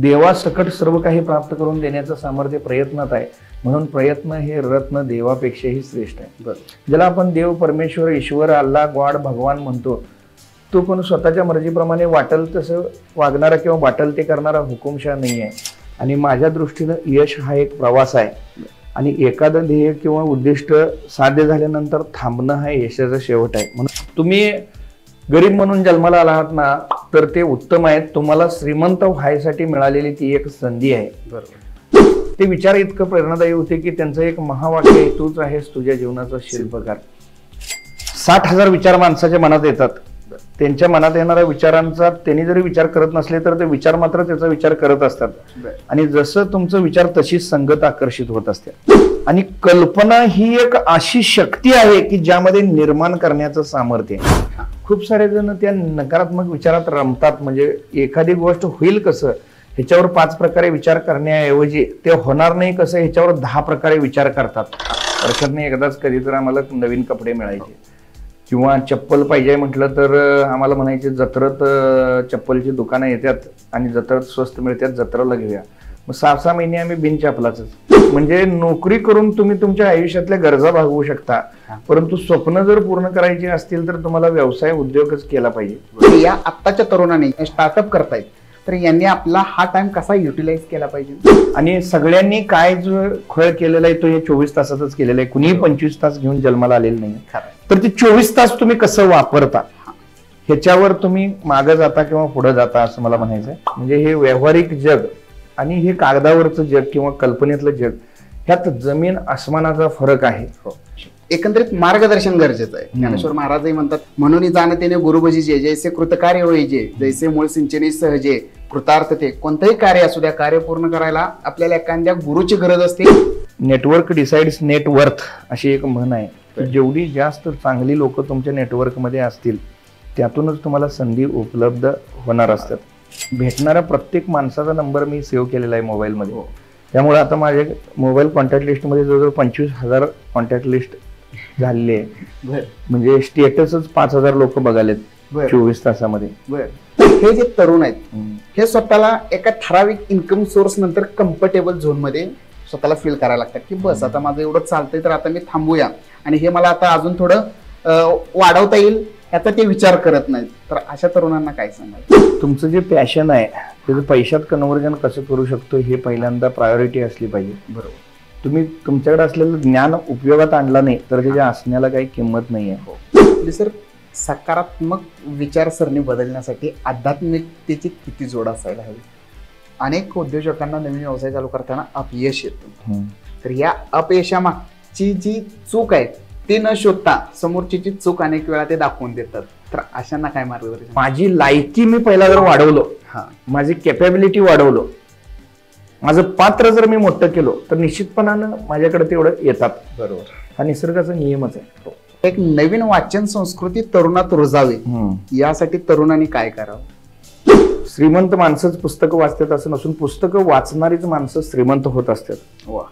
देवासकट सर्व काही प्राप्त करून देण्याचं सामर्थ्य प्रयत्नात आहे, म्हणून प्रयत्न हे रत्न देवापेक्षाही श्रेष्ठ आहे. ज्याला आपण देव, परमेश्वर, ईश्वर, अल्लाह, गॉड, भगवान म्हणतो, तो पण स्वतःच्या मर्जीप्रमाणे वाटेल तसं वागणारा किंवा वाटेल ते करणारा हुकुमशाह नाही आहे. आणि माझ्या दृष्टीनं यश हा एक प्रवास आहे आणि एखादं ध्येय किंवा उद्दिष्ट साध्य झाल्यानंतर थांबणं हा यशाचा शेवट आहे. म्हणून तुम्ही गरीब म्हणून जन्माला आलात ना, तर ते उत्तम आहे. तुम्हाला श्रीमंत व्हायसाठी मिळालेली ती एक संधी आहे. बरोबर. ते विचार इतकं प्रेरणादायी होते की त्यांचं एक महावाक्य आहे, तूच आहेस तुझ्या जीवनाचा शिल्पकार. 60,000 विचार माणसाच्या मनात येतात. त्यांच्या मनात येणाऱ्या विचारांचा त्यांनी जरी विचार करत नसले तर ते विचार मात्र त्याचा विचार करत असतात. आणि जसं तुमचं विचार तशीच संगत आकर्षित होत असते. आणि कल्पना ही एक अशी शक्ती आहे की ज्यामध्ये निर्माण करण्याचं सामर्थ्य आहे. खूप सारे जण त्या नकारात्मक विचारात रमतात. म्हणजे एखादी गोष्ट होईल कसं ह्याच्यावर 5 प्रकारे विचार करण्याऐवजी ते होणार नाही कसं ह्याच्यावर 10 प्रकारे विचार करतात. वर्षातून एकदाच कधीतरी आम्हाला नवीन कपडे मिळायचे किंवा चप्पल पाहिजे म्हटलं तर आम्हाला म्हणायचे जत्रत चप्पलची दुकानं येतात आणि जत्रत स्वस्त मिळतात, जत्राला घेऊया. मग 6-6 महिने आम्ही बिन चपलाच. म्हणजे नोकरी करून तुम्ही तुमच्या आयुष्यातल्या गरजा भागवू शकता, परंतु स्वप्न जर पूर्ण करायची असतील तर तुम्हाला व्यवसाय उद्योगच केला पाहिजे. या आत्ताच्या तरुणांनी स्टार्टअप करतायत, तर यांनी आपला हा टाइम कसा युटिलाइज केला पाहिजे? आणि सगळ्यांनी काय जो खेळ केलेला आहे तो हे 24 तासातच केलेला आहे. कुणीही 25 तास घेऊन जन्माला आलेलं नाही. तर ते 24 तास तुम्ही कसं वापरता ह्याच्यावर तुम्ही मागे जाता किंवा पुढे जाता असं मला म्हणायचं आहे. म्हणजे हे व्यावहारिक जग आणि हे कागदावरचं जग किंवा कल्पनेतलं जग ह्यात जमीन आसमानाचा फरक आहे. एकंदरीत मार्गदर्शन गरजेचं आहे. ज्ञानेश्वर महाराजही म्हणतात, म्हणून जाणतेने गुरुभजी जे जैसे कृतकार्य होईजे, जैसे मूळ सिंचने सहजे कृतार्थते. कोणतंही कार्य असू द्या, कार्य पूर्ण करायला आपल्याला एखाद्या गुरुची गरज असते. नेटवर्क डिसाइड्स नेट वर्थ अशी एक म्हण आहे. जेवढी जास्त चांगली लोक तुमच्या नेटवर्कमध्ये असतील त्यातूनच तुम्हाला संधी उपलब्ध होणार असतात. भेटणारा प्रत्येक माणसाचा नंबर मी सेव्ह केलेला आहे मोबाईलमध्ये. त्यामुळे आता माझ्या मोबाईल कॉन्टॅक्ट लिस्टमध्ये जवळजवळ 25,000 कॉन्टॅक्ट लिस्ट झालेली आहे. म्हणजे स्टेटसच 5,000 लोक बघालेत 24 तासामध्ये. हे जे तरुण आहेत हे स्वतःला एका ठराविक इन्कम सोर्स नंतर कम्फर्टेबल झोन मध्ये स्वतःला फील करायला लागतात की बस आता माझं एवढं चालतंय तर आता मी थांबूया आणि हे मला आता अजून थोडं वाढवता येईल याचा ते विचार करत नाहीत. तर अशा तरुणांना काय सांगाल? तुमचं जे पॅशन आहे त्याचं पैशात कन्व्हर्जन कसं करू शकतो हे पहिल्यांदा प्रायोरिटी असली पाहिजे. बरोबर. तुम्ही तुमच्याकडे असलेलं ज्ञान उपयोगात आणला नाही तर त्याच्या असण्याला काही किंमत नाही आहे. सर, सकारात्मक विचारसरणी बदलण्यासाठी आध्यात्मिकतेची किती जोड असायला हवी? अनेक उद्योजकांना नवीन व्यवसाय चालू करताना अपयश येतं. तर या अपयशामागची जी चूक आहे ती न शोधता समोरची चूक अनेक वेळा ते दाखवून देतात. तर अशांना काय मार्गदर्शन? माझी लायकी मी पहिला जर वाढवलो, माझी कॅपॅबिलिटी वाढवलो, माझं पात्र जर मी मोठं केलो तर निश्चितपणानं माझ्याकडे तेवढं येतात. बरोबर. हा निसर्गाचा नियमच आहे. एक नवीन वाचन संस्कृती तरुणात रुजावी यासाठी तरुणांनी काय करावं? श्रीमंत माणसंच पुस्तकं वाचतात असं नसून पुस्तकं वाचणारीच माणसं श्रीमंत होत असतात. वा.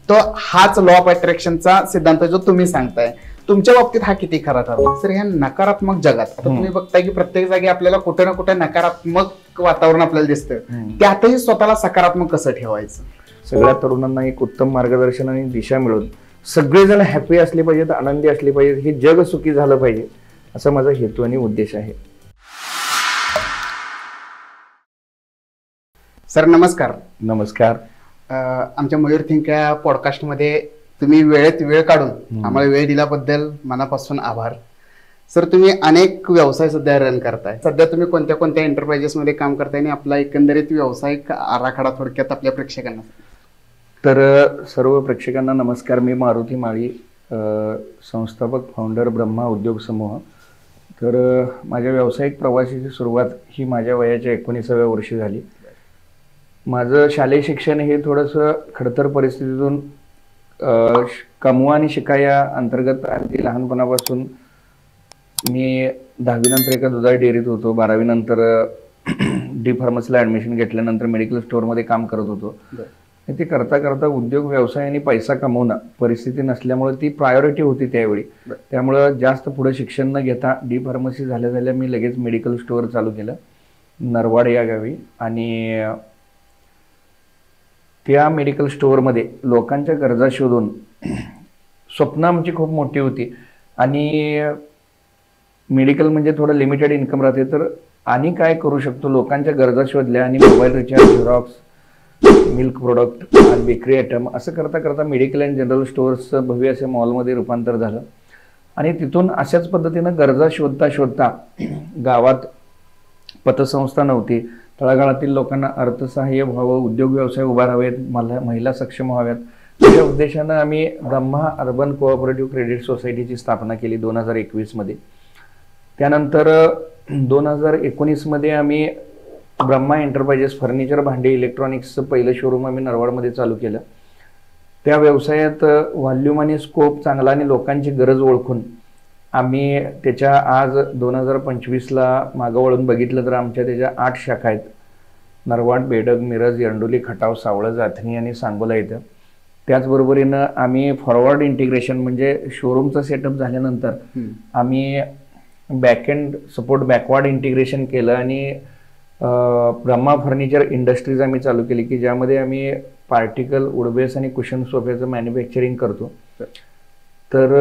तो हाच लॉ ऑफ अट्रॅक्शनचा सिद्धांत जो तुम्ही सांगताय, तुमच्या बाबतीत हा किती खरा ठरला? सर, ह्या नकारात्मक जगात आता तुम्ही बघताय की प्रत्येक जागी आपल्याला कुठे ना कुठे नकारात्मक वातावरण आपल्याला दिसतं, त्यातही स्वतःला सकारात्मक कसं ठेवायचं? सगळ्या तरुणांना एक उत्तम मार्गदर्शन आणि दिशा मिळून सगळेजण हॅपी असले पाहिजेत, आनंदी असले पाहिजेत, हे जग सुखी झालं पाहिजे असा माझा हेतू आणि उद्देश आहे. सर नमस्कार. नमस्कार. आमच्या मयूर थिंक या पॉडकास्टमध्ये तुम्ही वेळेत वेळ काढून आम्हाला वेळ दिल्याबद्दल मनापासून आभार. सर, तुम्ही अनेक व्यवसाय सध्या रन करताय. सध्या तुम्ही कोणत्या कोणत्या एंटरप्राइजेस मध्ये काम करताय आणि आपला एकंदरीत व्यावसायिक आराखडा थोडक्यात आपल्या प्रेक्षकांना? तर सर्व प्रेक्षकांना नमस्कार. मी मारुती माळी, संस्थापक फाउंडर ब्रह्मा उद्योग समूह. तर माझ्या व्यावसायिक प्रवासाची सुरुवात ही माझ्या वयाच्या 19व्या वर्षी झाली. माझं शालेय शिक्षण हे थोडंसं खडतर परिस्थितीतून कमवा आणि शिका या अंतर्गत अगदी लहानपणापासून मी 10वी नंतर एका दुधाळ डेअरीत होतो. 12वी नंतर डी फार्मसीला ॲडमिशन घेतल्यानंतर मेडिकल स्टोअरमध्ये काम करत होतो. ते करता करता उद्योग व्यवसाय आणि पैसा कमवणं परिस्थिती नसल्यामुळे ती प्रायोरिटी होती त्यावेळी. त्यामुळं जास्त पुढे शिक्षण न घेता डी फार्मसी झाल्या झाल्या मी लगेच मेडिकल स्टोअर चालू केलं नरवाड या गावी. आणि त्या मेडिकल स्टोअरमध्ये लोकांच्या गरजा शोधून स्वप्न आमची खूप मोठी होती आणि मेडिकल म्हणजे थोडं लिमिटेड इन्कम राहते, तर आणि काय करू शकतो लोकांच्या गरजा शोधल्या आणि mobile recharge, Xerox, milk product आणि बेकरी आयटम असं करता करता मेडिकल अँड जनरल स्टोअर्सचं भव्य असे मॉलमध्ये रूपांतर झालं. आणि तिथून अशाच पद्धतीनं गरजा शोधता शोधता गावात पतसंस्था नव्हती, तळागाळातील लोकांना अर्थसहाय्य व्हावं, उद्योग व्यवसाय उभारावेत, महिला सक्षम व्हाव्यात, अशा उद्देशानं आम्ही ब्रह्मा अर्बन कोऑपरेटिव्ह क्रेडिट सोसायटीची स्थापना केली 2021 मध्ये. त्यानंतर 2019 मध्ये आम्ही ब्रह्मा एंटरप्राइजेस फर्निचर, भांडी, इलेक्ट्रॉनिक्सचं पहिलं शोरूम आम्ही नरवाडमध्ये चालू केलं. त्या व्यवसायात व्हॉल्यूम आणि स्कोप चांगला आणि लोकांची गरज ओळखून आम्ही त्याच्या आज 2025ला मागं वळून बघितलं तर त्याच्या 8 शाखा आहेत. नरवाड, बेडग, मिरज, एरंडोली, खटाव, सावळ, जाथनी आणि सांगोला इथं. त्याचबरोबरीनं आम्ही फॉरवर्ड इंटिग्रेशन म्हणजे शोरूमचं सेटअप झाल्यानंतर आम्ही बॅकएंड सपोर्ट बॅकवर्ड इंटिग्रेशन केलं आणि ब्रह्मा फर्निचर इंडस्ट्रीज आम्ही चालू केली की ज्यामध्ये आम्ही पार्टिकल, वुडबेस आणि कुशन सोफ्याचं मॅन्युफॅक्चरिंग करतो. तर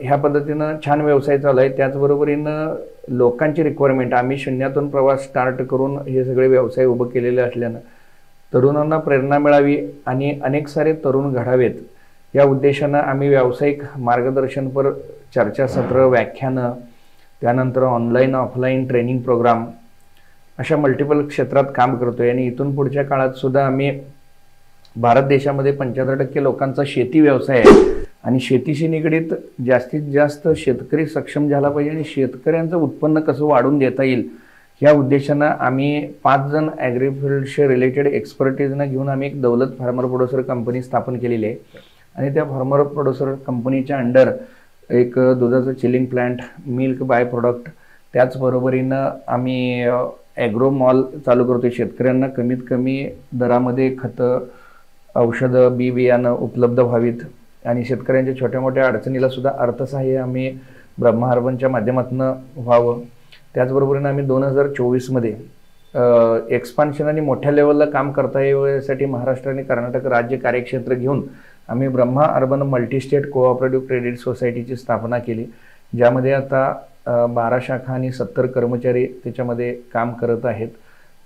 ह्या पद्धतीनं छान व्यवसाय चालू आहे. त्याचबरोबरीनं लोकांची रिक्वायरमेंट, आम्ही शून्यातून प्रवास स्टार्ट करून हे सगळे व्यवसाय उभं केलेले असल्यानं तरुणांना प्रेरणा मिळावी आणि अनेक सारे तरुण घडावेत या उद्देशानं आम्ही व्यावसायिक मार्गदर्शनपर चर्चासत्र, व्याख्यानं, त्यानंतर ऑनलाईन ऑफलाईन ट्रेनिंग प्रोग्राम अशा मल्टिपल क्षेत्रात काम करतोय. आणि इथून पुढच्या काळात सुद्धा आम्ही भारत देशामध्ये 75% लोकांचा शेती व्यवसाय आहे आणि शेतीशी निगडीत जास्तीत जास्त शेतकरी सक्षम झाला पाहिजे आणि शेतकऱ्यांचं उत्पन्न कसं वाढवून देता येईल या उद्देशानं आम्ही 5 जण ॲग्रीफिल्डशी रिलेटेड एक्सपर्टीजनं घेऊन आम्ही एक दौलत फार्मर प्रोड्युसर कंपनी स्थापन केलेली आहे. आणि त्या फार्मर प्रोड्युसर कंपनीच्या अंडर एक दुधाचं chilling plant, milk by product, त्याचबरोबरीनं आम्ही ॲग्रो मॉल चालू करतो. शेतकऱ्यांना कमीत कमी दरामध्ये खतं, औषधं, बी बियाणं उपलब्ध व्हावीत आणि शेतकऱ्यांच्या छोट्या मोठ्या अडचणीला सुद्धा अर्थसहाय्य आम्ही ब्रह्मा अर्बनच्या माध्यमातून व्हावं. त्याचबरोबरीनं आम्ही 2024 मध्ये एक्सपान्शन आणि मोठ्या लेवलला काम करता यासाठी महाराष्ट्र आणि कर्नाटक राज्य कार्यक्षेत्र घेऊन आम्ही Brahma urban multistate cooperative credit सोसायटीची स्थापना केली, ज्यामध्ये आता 12 शाखा आणि 70 कर्मचारी त्याच्यामध्ये काम करत आहेत.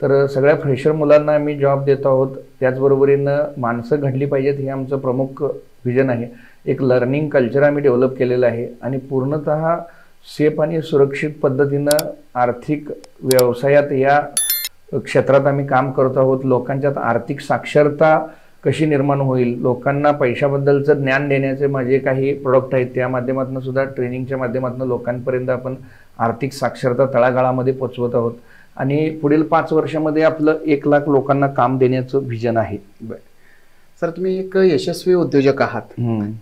तर सगळ्या फ्रेशर मुलांना आम्ही जॉब देत आहोत. त्याचबरोबरीनं माणसं घडली पाहिजेत हे आमचं प्रमुख विजन आहे. एक लर्निंग कल्चर आम्ही डेव्हलप केलेलं आहे आणि पूर्णतः सेफ आणि सुरक्षित पद्धतीनं आर्थिक व्यवसायात या क्षेत्रात आम्ही काम करत आहोत. लोकांच्यात आर्थिक साक्षरता कशी निर्माण होईल, लोकांना पैशाबद्दलचं ज्ञान देण्याचे माझे काही प्रोडक्ट आहेत, त्या माध्यमातून सुद्धा ट्रेनिंगच्या माध्यमातून लोकांपर्यंत आपण आर्थिक साक्षरता तळागाळामध्ये पोचवत आहोत. आणि पुढील 5 वर्षामध्ये आपलं 1 लाख लोकांना काम देण्याचं विजन आहे. सर, तुम्ही एक यशस्वी उद्योजक आहात,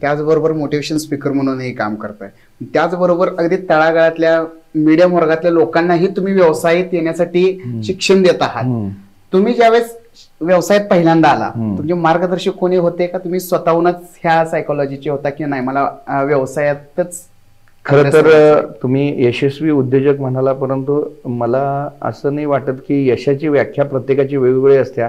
त्याचबरोबर मोटिवेशन स्पीकर म्हणूनही काम करताय, त्याचबरोबर अगदी तळागाळातल्या मीडियम वर्गातल्या लोकांनाही तुम्ही व्यवसायात येण्यासाठी शिक्षण देत आहात. तुम्ही ज्यावेळेस व्यवसायात पहिल्यांदा आला, तुमचे मार्गदर्शक कोणी होते का तुम्ही स्वतःहूनच ह्या सायकोलॉजीचे होता की नाही मला व्यवसायातच? खरं तर तुम्ही यशस्वी उद्योजक म्हणाला, परंतु मला असं नाही वाटत की यशाची व्याख्या प्रत्येकाची वेगवेगळी असते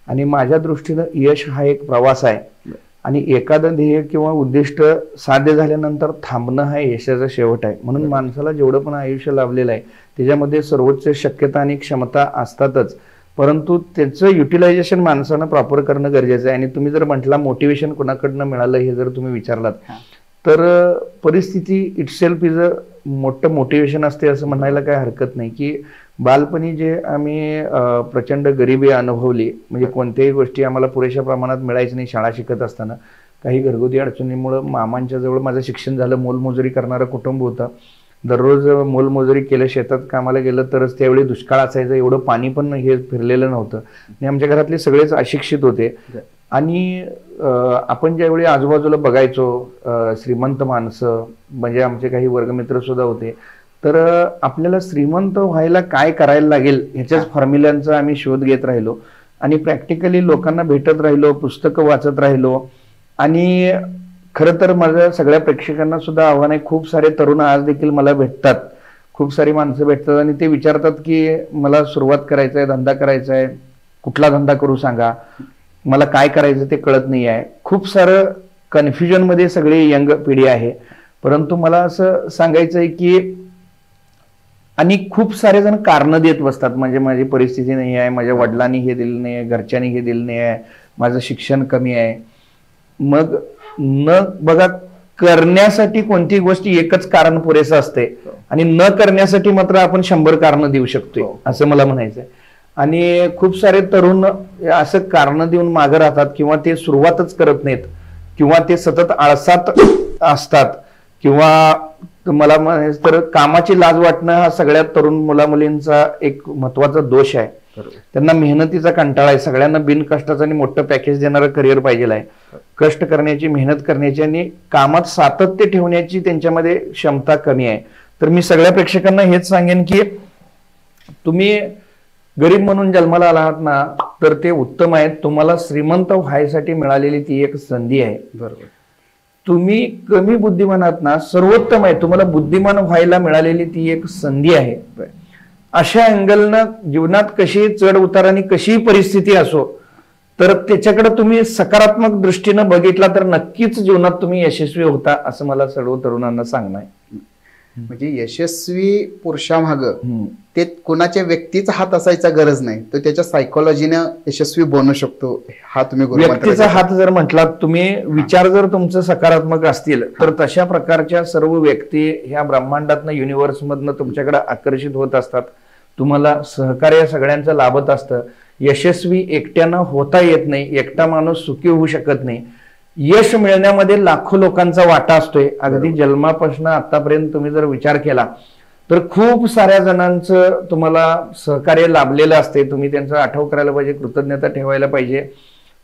आणि माझ्या दृष्टीनं यश हा एक प्रवास आहे आणि एखादं ध्येय किंवा उद्दिष्ट साध्य झाल्यानंतर थांबणं हा यशाचा शेवट आहे. म्हणून माणसाला जेवढं पण आयुष्य लाभलेलं आहे त्याच्यामध्ये सर्वोच्च शक्यता आणि क्षमता असतातच, परंतु त्याचं युटिलायझेशन माणसानं प्रॉपर करणं गरजेचं आहे. आणि तुम्ही जर म्हटला मोटिवेशन कोणाकडनं मिळालं हे जर तुम्ही विचारलात तर परिस्थिती इटसेल्फ इज अ मोठं मोटिवेशन असते असं म्हणायला काही हरकत नाही. की बालपणी जे आम्ही प्रचंड गरिबी अनुभवली, म्हणजे कोणत्याही गोष्टी आम्हाला पुरेशा प्रमाणात मिळायची नाही. शाळा शिकत असताना काही घरगुती अडचणीमुळं मामांच्या जवळ माझं शिक्षण झालं. मोलमजुरी करणारं कुटुंब होतं, दररोज मोलमजुरी केलं, शेतात कामाला गेलं तरच त्यावेळी दुष्काळ असायचं, एवढं पाणी पण हे फिरलेलं नव्हतं आणि आमच्या घरातले सगळेच अशिक्षित होते. आणि आपण ज्यावेळी आजूबाजूला बघायचो श्रीमंत माणसं, म्हणजे आमचे काही वर्गमित्र सुद्धा होते, तर आपल्याला श्रीमंत व्हायला काय करायला लागेल ह्याच्याच फॉर्म्युल्यांचा आम्ही शोध घेत राहिलो आणि प्रॅक्टिकली लोकांना भेटत राहिलो, पुस्तकं वाचत राहिलो. आणि खरं तर माझ्या सगळ्या प्रेक्षकांना सुद्धा आव्हान आहे, खूप सारे तरुण आज देखील मला भेटतात, खूप सारी माणसं भेटतात आणि ते विचारतात की मला सुरुवात करायचं आहे, धंदा करायचा आहे, कुठला धंदा करू सांगा. मला काय करायचं ते कळत नाही आहे. खूप सारं कन्फ्युजन मध्ये सगळी यंग पिढी आहे. परंतु मला असं सांगायचं आहे की आणि खूप सारे जण कारणं देत बसतात, म्हणजे माझी परिस्थिती नाही आहे, माझ्या वडिलांनी हे दिलं नाही आहे, घरच्यांनी हे दिलं नाही आहे, माझं शिक्षण कमी आहे. मग न बघा, करण्यासाठी कोणतीही गोष्ट एकच कारण पुरेसं असते आणि न करण्यासाठी मात्र आपण 100 कारणं देऊ शकतो, असं मला म्हणायचंय. आणि खूप सारे तरुण असं कारणं देऊन मागे राहतात किंवा ते सुरुवातच करत नाहीत किंवा ते सतत आळसात असतात किंवा मला म्हणायचं तर कामाची लाज वाटणं हा सगळ्यात तरुण मुलामुलींचा एक महत्वाचा दोष आहे. त्यांना मेहनतीचा कंटाळा आहे. सगळ्यांना बिनकष्टाचं आणि मोठं पॅकेज देणारं करिअर पाहिजे आहे. कष्ट करण्याची, मेहनत करण्याची आणि कामात सातत्य ठेवण्याची त्यांच्यामध्ये क्षमता कमी आहे. तर मी सगळ्या प्रेक्षकांना हेच सांगेन की तुम्ही गरीब म्हणून जन्माला आलात ना तर ते उत्तम आहे. तुम्हाला श्रीमंत व्हायसाठी मिळालेली ती एक संधी आहे. बरोबर. तुम्ही कमी बुद्धिमान आहात ना, सर्वोत्तम आहे. तुम्हाला बुद्धिमान व्हायला मिळालेली ती एक संधी आहे. अशा अँगलनं जीवनात कशी चढ उतार आणि कशी परिस्थिती असो तर त्याच्याकडे तुम्ही सकारात्मक दृष्टीनं बघितला तर नक्कीच जीवनात तुम्ही यशस्वी होता, असं मला सर्व तरुणांना सांगणं आहे. म्हणजे यशस्वी पुरुषामागं ते कोणाच्या व्यक्तीचा हात असायचा गरज नाही, तो त्याच्या सायकोलॉजीनं यशस्वी बनू शकतो. हा तुम्ही व्यक्तीचा हात जर म्हटला, तुम्ही विचार जर तुमचं सकारात्मक असतील तर तशा प्रकारच्या सर्व व्यक्ती ह्या ब्रह्मांडातनं, युनिव्हर्स मधनं तुमच्याकडे आकर्षित होत असतात. तुम्हाला सहकार्य सगळ्यांचं लाभत असतं. यशस्वी एकट्यानं होता येत नाही. एकटा माणूस सुखी होऊ शकत नाही. यश मिळण्यामध्ये लाखो लोकांचा वाटा असतोय. अगदी जन्मापासून आतापर्यंत तुम्ही जर विचार केला तर खूप साऱ्या जणांचं तुम्हाला सहकार्य लाभलेलं असते. तुम्ही त्यांचं आठव करायला पाहिजे, कृतज्ञता ठेवायला पाहिजे.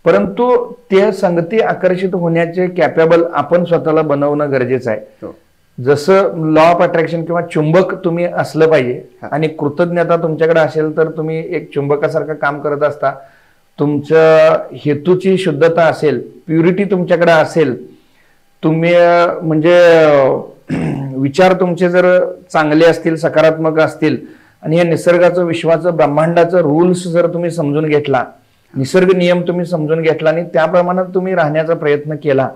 परंतु ते संगती आकर्षित होण्याचे कॅपेबल आपण स्वतःला बनवणं गरजेचं आहे. जसं लॉ ऑफ अट्रॅक्शन किंवा चुंबक तुम्ही असलं पाहिजे आणि कृतज्ञता तुमच्याकडे असेल तर तुम्ही एक चुंबकासारखं काम करत असता. तुमच्या हेतूची शुद्धता असेल, प्युरिटी तुमच्याकडे असेल, तुम्ही म्हणजे विचार तुमचे जर चांगले असतील, सकारात्मक असतील आणि या निसर्गाचं, विश्वाचं, ब्रह्मांडाचं रूल्स जर तुम्ही समजून घेतला, निसर्ग नियम तुम्ही समजून घेतला आणि त्याप्रमाणे तुम्ही राहण्याचा प्रयत्न केला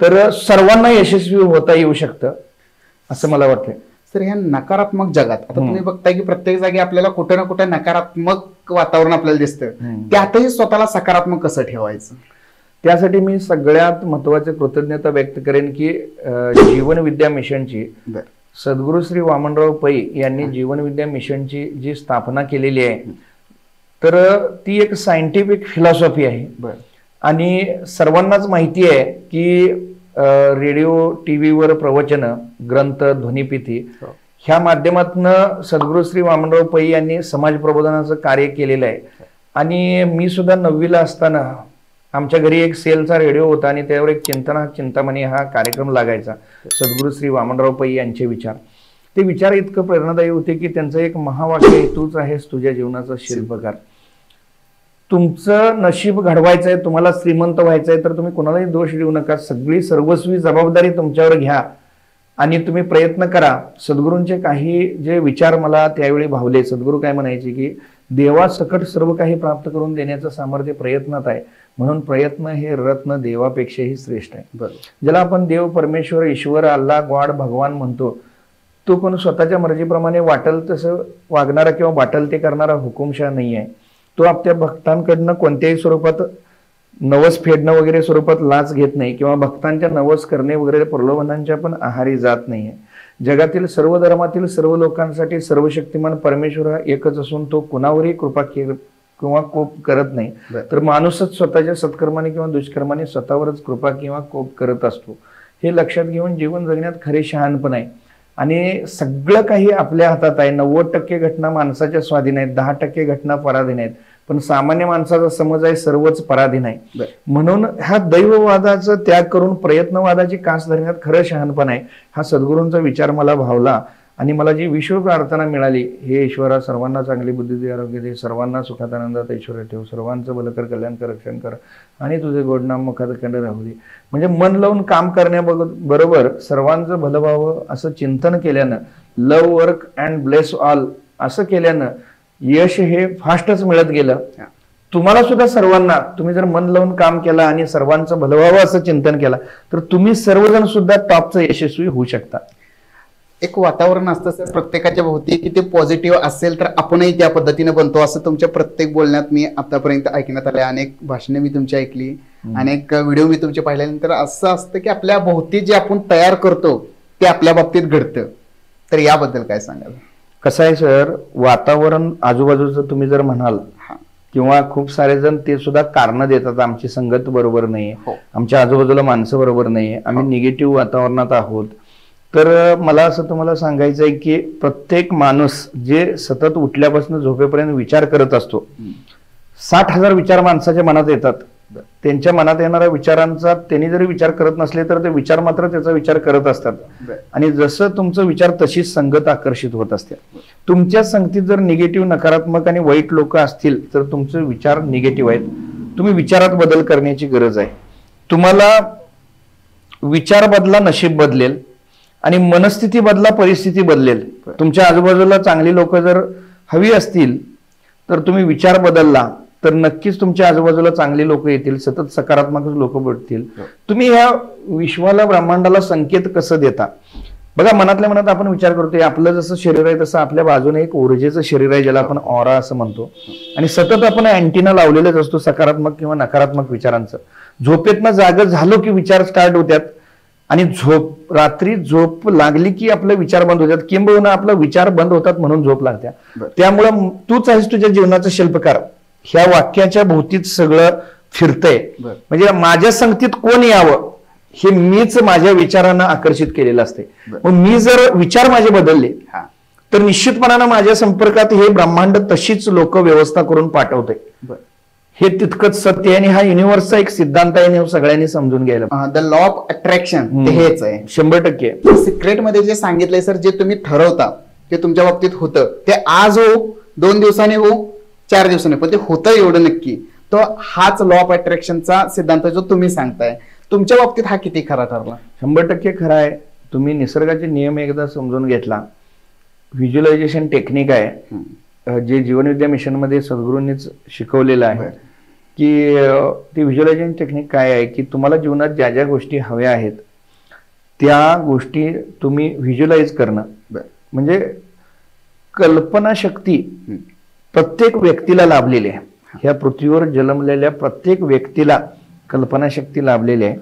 तर सर्वांना यशस्वी होता येऊ शकतं, असं मला वाटतं. तर ह्या नकारात्मक जगात आता तुम्ही बघताय की प्रत्येक जागी आपल्याला कुठे ना कुठे नकारात्मक वातावरण आपल्याला दिसतं. त्यातही स्वतःला सकारात्मक कसं ठेवायचं, त्यासाठी मी सगळ्यात महत्वाची कृतज्ञता व्यक्त करेन की जीवन विद्या मिशनची सद्गुरू श्री वामनराव पै यांनी जीवन विद्या मिशनची जी स्थापना केलेली आहे तर ती एक सायंटिफिक फिलॉसॉफी आहे. आणि सर्वांनाच माहिती आहे की रेडिओ, टीव्हीवर प्रवचन, ग्रंथ, ध्वनिफिती ह्या माध्यमातून सद्गुरू श्री वामनराव पै यांनी समाज प्रबोधनाचं कार्य केलेलं आहे. आणि मी सुद्धा 9वीला असताना आमच्या घरी एक सेलचा रेडिओ होता आणि त्यावर एक चिंतामणी हा कार्यक्रम लागायचा. सद्गुरू श्री वामनराव पै यांचे विचार, ते विचार इतकं प्रेरणादायी होते की त्यांचं एक महावाक्य, तूच आहेस तुझ्या जीवनाचा शिल्पकार. तुमचं नशीब घडवायचंय, तुम्हाला श्रीमंत व्हायचंय तर तुम्ही कोणालाही दोष देऊ नका. सगळी सर्वस्वी जबाबदारी तुमच्यावर घ्या आणि तुम्ही प्रयत्न करा. सद्गुरूंचे काही जे विचार मला त्यावेळी भावले. सद्गुरू काय म्हणायचे की देवासकट सर्व काही प्राप्त करून देण्याचं सामर्थ्य प्रयत्नात आहे, म्हणून प्रयत्न हे रत्न देवापेक्षाही श्रेष्ठ आहे. ज्याला आपण देव, परमेश्वर, ईश्वर, अल्लाह, गॉड, भगवान म्हणतो, तो पण स्वतःच्या मर्जीप्रमाणे वाटल तसं वागणारा किंवा वाटल ते करणारा हुकुमशाह नाही आहे. तो आपल्या भक्तांकडनं कोणत्याही स्वरूपात नवस फेडणं वगैरे स्वरूपात लाच घेत नाही किंवा भक्तांच्या नवस करणे वगैरे प्रलोभनांच्या पण आहारी जात नाहीये. जगातील सर्व धर्मातील सर्व लोकांसाठी सर्वशक्तिमान परमेश्वर हा एकच असून तो कुणावरही कृपा किंवा कोप करत नाही. तर माणूसच स्वतःच्या सत्कर्माने किंवा दुष्कर्माने स्वतःवरच कृपा किंवा कोप करत असतो. हे लक्षात घेऊन जीवन जगण्यात खरे शहाणपण आहे. आणि सगळं काही आपल्या हातात आहे. 90% घटना माणसाच्या स्वाधीन आहेत, 10% घटना पराधीन आहेत. पण सामान्य माणसाचा समज आहे सर्वच पराधीन आहे. म्हणून हा दैववादाचा त्याग करून प्रयत्नवादाची कास धरण्यात खरं शहाणपण आहे. हा सद्गुरूंचा विचार मला भावला आणि मला जी विश्व प्रार्थना मिळाली, हे ईश्वरा सर्वांना चांगली बुद्धी दे, आरोग्य दे, सर्वांना सुखात आनंदात ऐश्वर्य ठेव, सर्वांचं भलं कर, कल्याण कर, रक्षण कर आणि तुझे गोड नाम मुखात खंड राहू दे. म्हणजे मन लावून काम करण्याबरोबर सर्वांचं भलं व्हावं असं चिंतन केल्यानं, लव वर्क अँड ब्लेस ऑल असं केल्यानं यश हे फास्टच मिळत गेलं. तुम्हाला सुद्धा सर्वांना तुम्ही जर मन लावून काम केलं आणि सर्वांचं भलं व्हावं असं चिंतन केलं तर तुम्ही सर्वजण सुद्धा टॉपचं यशस्वी होऊ शकता. एक वातावरण असतं सर प्रत्येकाच्या भोवती की ते पॉझिटिव्ह असेल तर आपणही त्या पद्धतीने बनतो, असं तुमच्या प्रत्येक बोलण्यात मी आतापर्यंत ऐकण्यात आले. अनेक भाषणे मी तुमची ऐकली, अनेक व्हिडिओ मी तुमचे पाहिल्यानंतर असं असतं की आपल्या भोवती जे आपण तयार करतो ते आपल्या बाबतीत घडतं. तर याबद्दल काय सांगाल? कसं आहे सर, वातावरण आजूबाजूचं तुम्ही जर म्हणाल किंवा खूप सारे जण ते सुद्धा कारण देतात, आमची संगत बरोबर नाही, आमच्या आजूबाजूला माणसं बरोबर नाही, आम्ही निगेटिव्ह वातावरणात आहोत. तर मला असं तुम्हाला सांगायचं आहे की प्रत्येक माणूस जे सतत उठल्यापासून झोपेपर्यंत विचार करत असतो, 60,000 विचार माणसाच्या मनात येतात. त्यांच्या मनात येणाऱ्या विचारांचा त्यांनी जरी विचार करत नसले तर ते विचार मात्र त्याचा विचार करत असतात. आणि जसं तुमचं विचार तशीच संगत आकर्षित होत असते. तुमच्या संगतीत जर निगेटिव्ह, नकारात्मक आणि वाईट लोक असतील तर तुमचे विचार निगेटिव्ह आहेत. तुम्ही विचारात बदल करण्याची गरज आहे. तुम्हाला विचार बदला नशीब बदलेल आणि मनस्थिती बदला परिस्थिती बदलेल. तुमच्या आजूबाजूला चांगली लोक जर हवी असतील तर तुम्ही विचार बदलला तर नक्कीच तुमच्या आजूबाजूला चांगली लोक येतील, सतत सकारात्मक लोक भेटतील. तुम्ही ह्या विश्वाला, ब्रह्मांडाला संकेत कसं देता? बघा, मनातल्या मनात आपण विचार करतोय आपलं जसं शरीर आहे तसं आपल्या बाजूने एक ऊर्जेचं शरीर आहे ज्याला आपण ऑरा असं म्हणतो. आणि सतत आपण अँटिना लावलेलेच असतो सकारात्मक किंवा नकारात्मक विचारांचं. झोपेतनं जाग झालो की विचार स्टार्ट होतात आणि रात्री झोप लागली की आपले विचार बंद होतात, किंबहुना आपला विचार बंद होतात म्हणून झोप लागत्या. त्यामुळं तूच आहेस तुझ्या जीवनाचा शिल्पकार, ह्या वाक्याच्या भोवतीत सगळं फिरतंय. म्हणजे माझ्या संगतीत कोण यावं हे मीच माझ्या विचारांना आकर्षित केलेलं असते. मग मी जर विचार माझे बदलले तर निश्चितपणानं माझ्या संपर्कात हे ब्रह्मांड तशीच लोक व्यवस्था करून पाठवते. हे तितकंच सत्य आहे आणि हा युनिव्हर्सचा एक सिद्धांत आहे आणि सगळ्यांनी समजून घ्यायला. द लॉ ऑफ अट्रॅक्शन हेच आहे 100%. सिक्रेट मध्ये जे सांगितलंय सर, जे तुम्ही ठरवता ते तुमच्या बाबतीत होतं. ते आज हो, 2 दिवसांनी हो, 4 दिवसांनी, पण ते होतं एवढं नक्की. तो हाच लॉ ऑफ अट्रॅक्शनचा सिद्धांत जो तुम्ही सांगताय, तुमच्या बाबतीत हा किती खरा ठरला? 100% खरा आहे. तुम्ही निसर्गाचे नियम एकदा समजून घेतला, व्हिज्युअलायझेशन टेक्निक आहे जे जीवनविद्या मिशन मध्ये सद्गुरूंनीच शिकवलेलं आहे की ती व्हिज्युअलायझेशन टेक्निक काय आहे की तुम्हाला जीवनात ज्या ज्या गोष्टी हव्या आहेत त्या गोष्टी तुम्ही व्हिज्युअलाइज करणं. म्हणजे कल्पनाशक्ती प्रत्येक व्यक्तीला लाभलेली आहे. ह्या पृथ्वीवर जन्मलेल्या प्रत्येक व्यक्तीला कल्पनाशक्ती लाभलेली आहे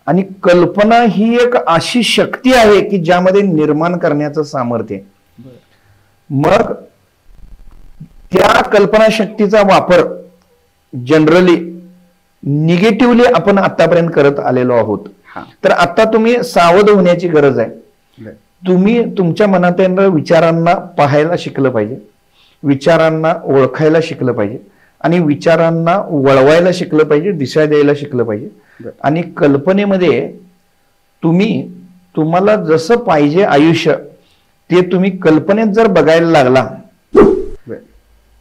आणि कल्पना ही एक अशी शक्ती आहे की ज्यामध्ये निर्माण करण्याचं सामर्थ्य आहे. मग त्या कल्पनाशक्तीचा वापर जनरली निगेटिव्हली आपण आतापर्यंत करत आलेलो आहोत. तर आता तुम्ही सावध होण्याची गरज आहे. तुम्ही तुमच्या मनात येणाऱ्या विचारांना पाहायला शिकलं पाहिजे, विचारांना ओळखायला शिकलं पाहिजे आणि विचारांना वळवायला शिकलं पाहिजे, दिशा द्यायला शिकलं पाहिजे. आणि कल्पनेमध्ये तुम्हाला जसं पाहिजे आयुष्य ते तुम्ही कल्पनेत जर बघायला लागला,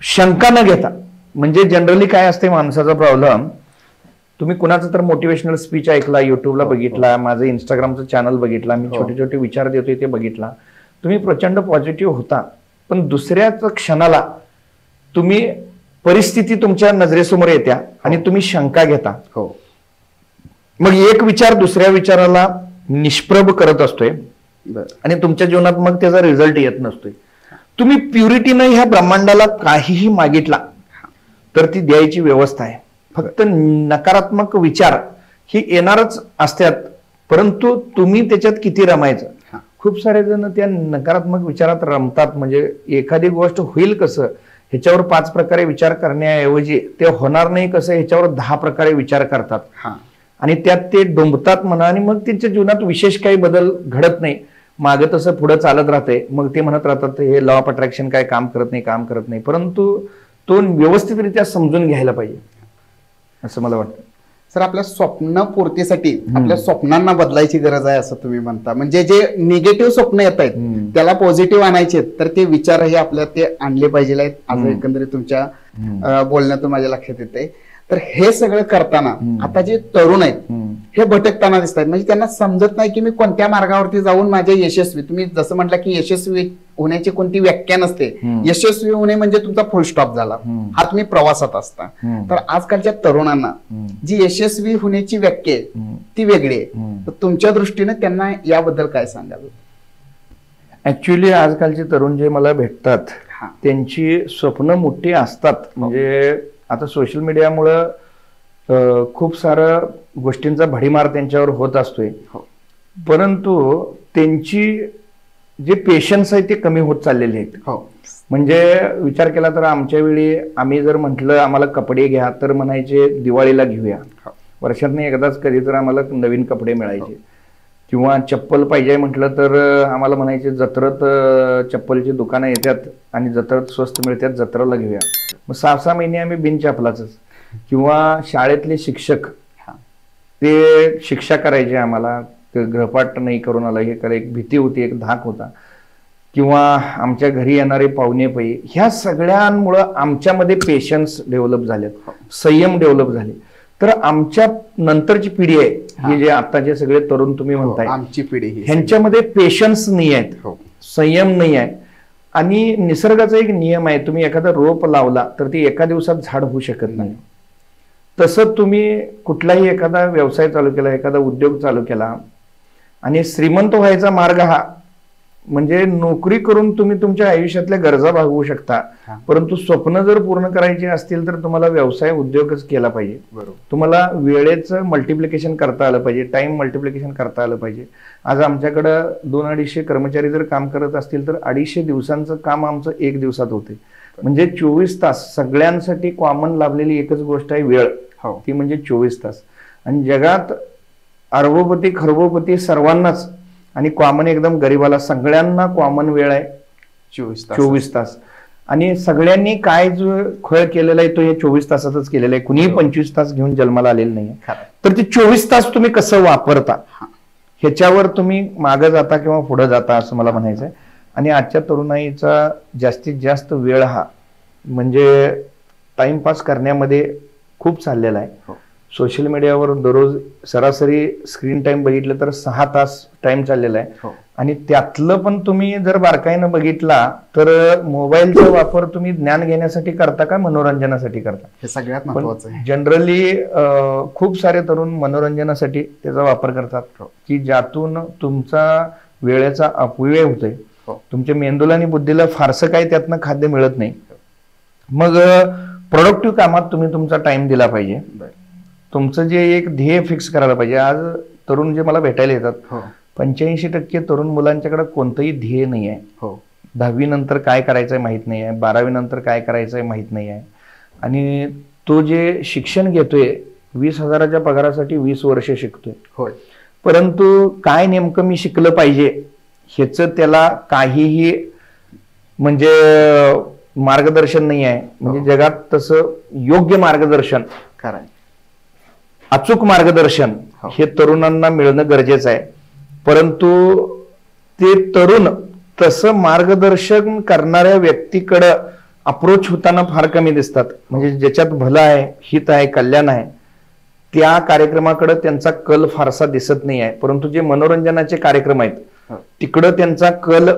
शंका न घेता. म्हणजे जनरली काय असते माणसाचा प्रॉब्लेम, तुम्ही कुणाचं तर मोटिवेशनल स्पीच ऐकला, युट्यूबला बघितला, माझं इंस्टाग्रामचं चॅनल बघितला, मी छोटे छोटे विचार देतोय ते बघितला, तुम्ही प्रचंड पॉझिटिव्ह होता. पण दुसऱ्याच क्षणाला तुम्ही परिस्थिती तुमच्या नजरेसमोर येत्या आणि तुम्ही शंका घेता. मग एक विचार दुसऱ्या विचाराला निष्प्रभ करत असतोय आणि तुमच्या जीवनात मग त्याचा रिझल्ट येत नसतोय. तुम्ही प्युरिटीनं ह्या ब्रह्मांडाला काहीही मागितला तर ती द्यायची व्यवस्था आहे. फक्त नकारात्मक विचार ही येणारच असतात, परंतु तुम्ही त्याच्यात किती रमायचं. खूप सारे जण त्या नकारात्मक विचारात रमतात. म्हणजे एखादी गोष्ट होईल कसं ह्याच्यावर 5 प्रकारे विचार करण्याऐवजी ते होणार नाही कसं ह्याच्यावर 10 प्रकारे विचार करतात आणि त्यात ते डोंबतात म्हणा. आणि मग त्यांच्या जीवनात विशेष काही बदल घडत नाही, मागे तसं पुढे चालत राहते. मग ते म्हणत राहतात हे लॉ ऑफ अट्रॅक्शन काय काम करत नाही. परंतु तो व्यवस्थितरित्या समजून घ्यायला पाहिजे असं मला वाटतं. सर, आपल्या स्वप्नपूर्तीसाठी आपल्या स्वप्नांना बदलायची गरज आहे असं तुम्ही म्हणता. म्हणजे जे निगेटिव्ह स्वप्न येत आहेत त्याला पॉझिटिव्ह आणायचे, तर ते विचारही आपल्या ते आणले पाहिजे आहेत. आज एकंदरीत तुमच्या बोलण्यातून माझ्या लक्षात येते. तर हे सगळं करताना आता जे तरुण आहेत हे भटकताना दिसतात. म्हणजे त्यांना समजत नाही की मी कोणत्या मार्गावरती जाऊन माझे यशस्वी, तुम्ही जसं म्हटलं की यशस्वी होण्याची कोणती व्याख्या नसते. यशस्वी होणे म्हणजे तुमचा फुल स्टॉप झाला, हा तुम्ही प्रवासात असता. तर आजकालच्या तरुणांना जी यशस्वी होण्याची व्याख्या आहे ती वेगळी आहे. तर तुमच्या दृष्टीने त्यांना याबद्दल काय सांगाल? ऍक्च्युली आजकालचे तरुण जे मला भेटतात त्यांची स्वप्न मोठी असतात. म्हणजे आता सोशल मीडियामुळं खूप सारं गोष्टींचा भडीमार त्यांच्यावर होत असतोय, परंतु त्यांची जे पेशन्स आहे ते कमी होत चाललेले आहेत. म्हणजे विचार केला तर आमच्या वेळी आम्ही जर म्हटलं आम्हाला कपडे घ्या तर म्हणायचे दिवाळीला घेऊया, वर्षातून एकदाच कधी तर आम्हाला नवीन कपडे मिळायचे. किंवा चप्पल पाहिजे म्हटलं तर आम्हाला म्हणायचे जत्रेत चप्पलची दुकानं येतात आणि जत्रेत स्वस्त मिळतात, जत्रेला घेऊया. मग 6-6 महिने आम्ही बिन चपलाच. किंवा शाळेतले शिक्षक ते शिक्षा करायचे आम्हाला, गृहपाठ नाही करून आला हे करा, एक भीती होती, एक धाक होता. किंवा आमच्या घरी येणारे पाहुणे पै, ह्या सगळ्यांमुळं आमच्यामध्ये पेशन्स डेव्हलप झालेत, संयम डेव्हलप झाले. तर आमच्या नंतरची पिढी आहे ही जे आताचे सगळे तरुण तुम्ही म्हणताय, आमची पिढी, ह्यांच्यामध्ये पेशन्स नाही आहेत, संयम नाही आहे. आणि निसर्गाचा एक नियम आहे, तुम्ही एखादा रोप लावला तर ती एका दिवसात झाड होऊ शकत नाही. तसं तुम्ही कुठलाही एखादा व्यवसाय चालू केला, एखादा उद्योग चालू केला आणि श्रीमंत व्हायचा मार्ग हा म्हणजे नोकरी करून तुम्ही तुमच्या आयुष्यातल्या गरजा भागवू शकता, परंतु स्वप्न जर पूर्ण करायची असतील तर तुम्हाला व्यवसाय उद्योगच केला पाहिजे. तुम्हाला वेळेचं मल्टिप्लिकेशन करता आलं पाहिजे, टाइम मल्टिप्लिकेशन करता आलं पाहिजे. आज आमच्याकडं 200-250 कर्मचारी जर काम करत असतील तर 250 दिवसांचं काम आमचं 1 दिवसात होते. म्हणजे 24 तास सगळ्यांसाठी कॉमन लाभलेली एकच गोष्ट आहे वेळ, ती म्हणजे 24 तास. आणि जगात अरबोपती खरबोपती सर्वांनाच आणि कॉमन एकदम गरीबाला सगळ्यांना कॉमन वेळ आहे 24 तास. आणि सगळ्यांनी काय जो खेळ केलेला आहे तो हे 24 तासातच केलेला आहे. कुणीही 25 तास घेऊन जन्माला आलेलं नाही. तर ते 24 तास तुम्ही कसं वापरता ह्याच्यावर तुम्ही मागं जाता किंवा पुढे जाता असं मला म्हणायचं आहे. आणि आजच्या तरुणाईचा जास्तीत जास्त वेळ हा म्हणजे टाइमपास करण्यामध्ये खूप चाललेला आहे. सोशल मीडियावर दररोज सरासरी स्क्रीन टाइम बघितलं तर 6 तास टाइम चाललेला आहे. आणि त्यातलं पण तुम्ही जर बारकाईनं बघितला तर मोबाईलचा वापर तुम्ही ज्ञान घेण्यासाठी करता का मनोरंजनासाठी करता? हे सगळ्यात महत्त्वाचं आहे. जनरली खूप सारे तरुण मनोरंजनासाठी त्याचा वापर करतात की ज्यातून तुमचा वेळेचा अपव्यय होतोय, तुमच्या मेंदूला आणि बुद्धीला फारसं काही त्यातनं खाद्य मिळत नाही. मग प्रोडक्टिव्ह कामात तुम्ही तुमचा टाइम दिला पाहिजे. तुमचं जे एक ध्येय फिक्स करायला पाहिजे. आज तरुण जे मला भेटायला येतात 85% तरुण मुलांच्याकडे कोणतंही ध्येय नाही आहे. 10वी नंतर काय करायचंय माहित नाही आहे, 12वी नंतर काय करायचंय माहित नाही आहे. आणि तो जे शिक्षण घेतोय 20,000च्या पगारासाठी 20 वर्ष शिकतोय, परंतु काय नेमकं मी शिकलं पाहिजे ह्याचं त्याला काहीही म्हणजे मार्गदर्शन नाही आहे. म्हणजे जगात तसं योग्य मार्गदर्शन, अचूक मार्गदर्शन हे तरुणांना मिळणं गरजेचं आहे. परंतु ते तरुण तसं मार्गदर्शन करणाऱ्या व्यक्तीकडं अप्रोच होताना फार कमी दिसतात. म्हणजे ज्याच्यात भलं आहे, हित आहे, कल्याण आहे त्या कार्यक्रमाकडे त्यांचा कल फारसा दिसत नाही आहे. परंतु जे मनोरंजनाचे कार्यक्रम आहेत तिकडं त्यांचा कल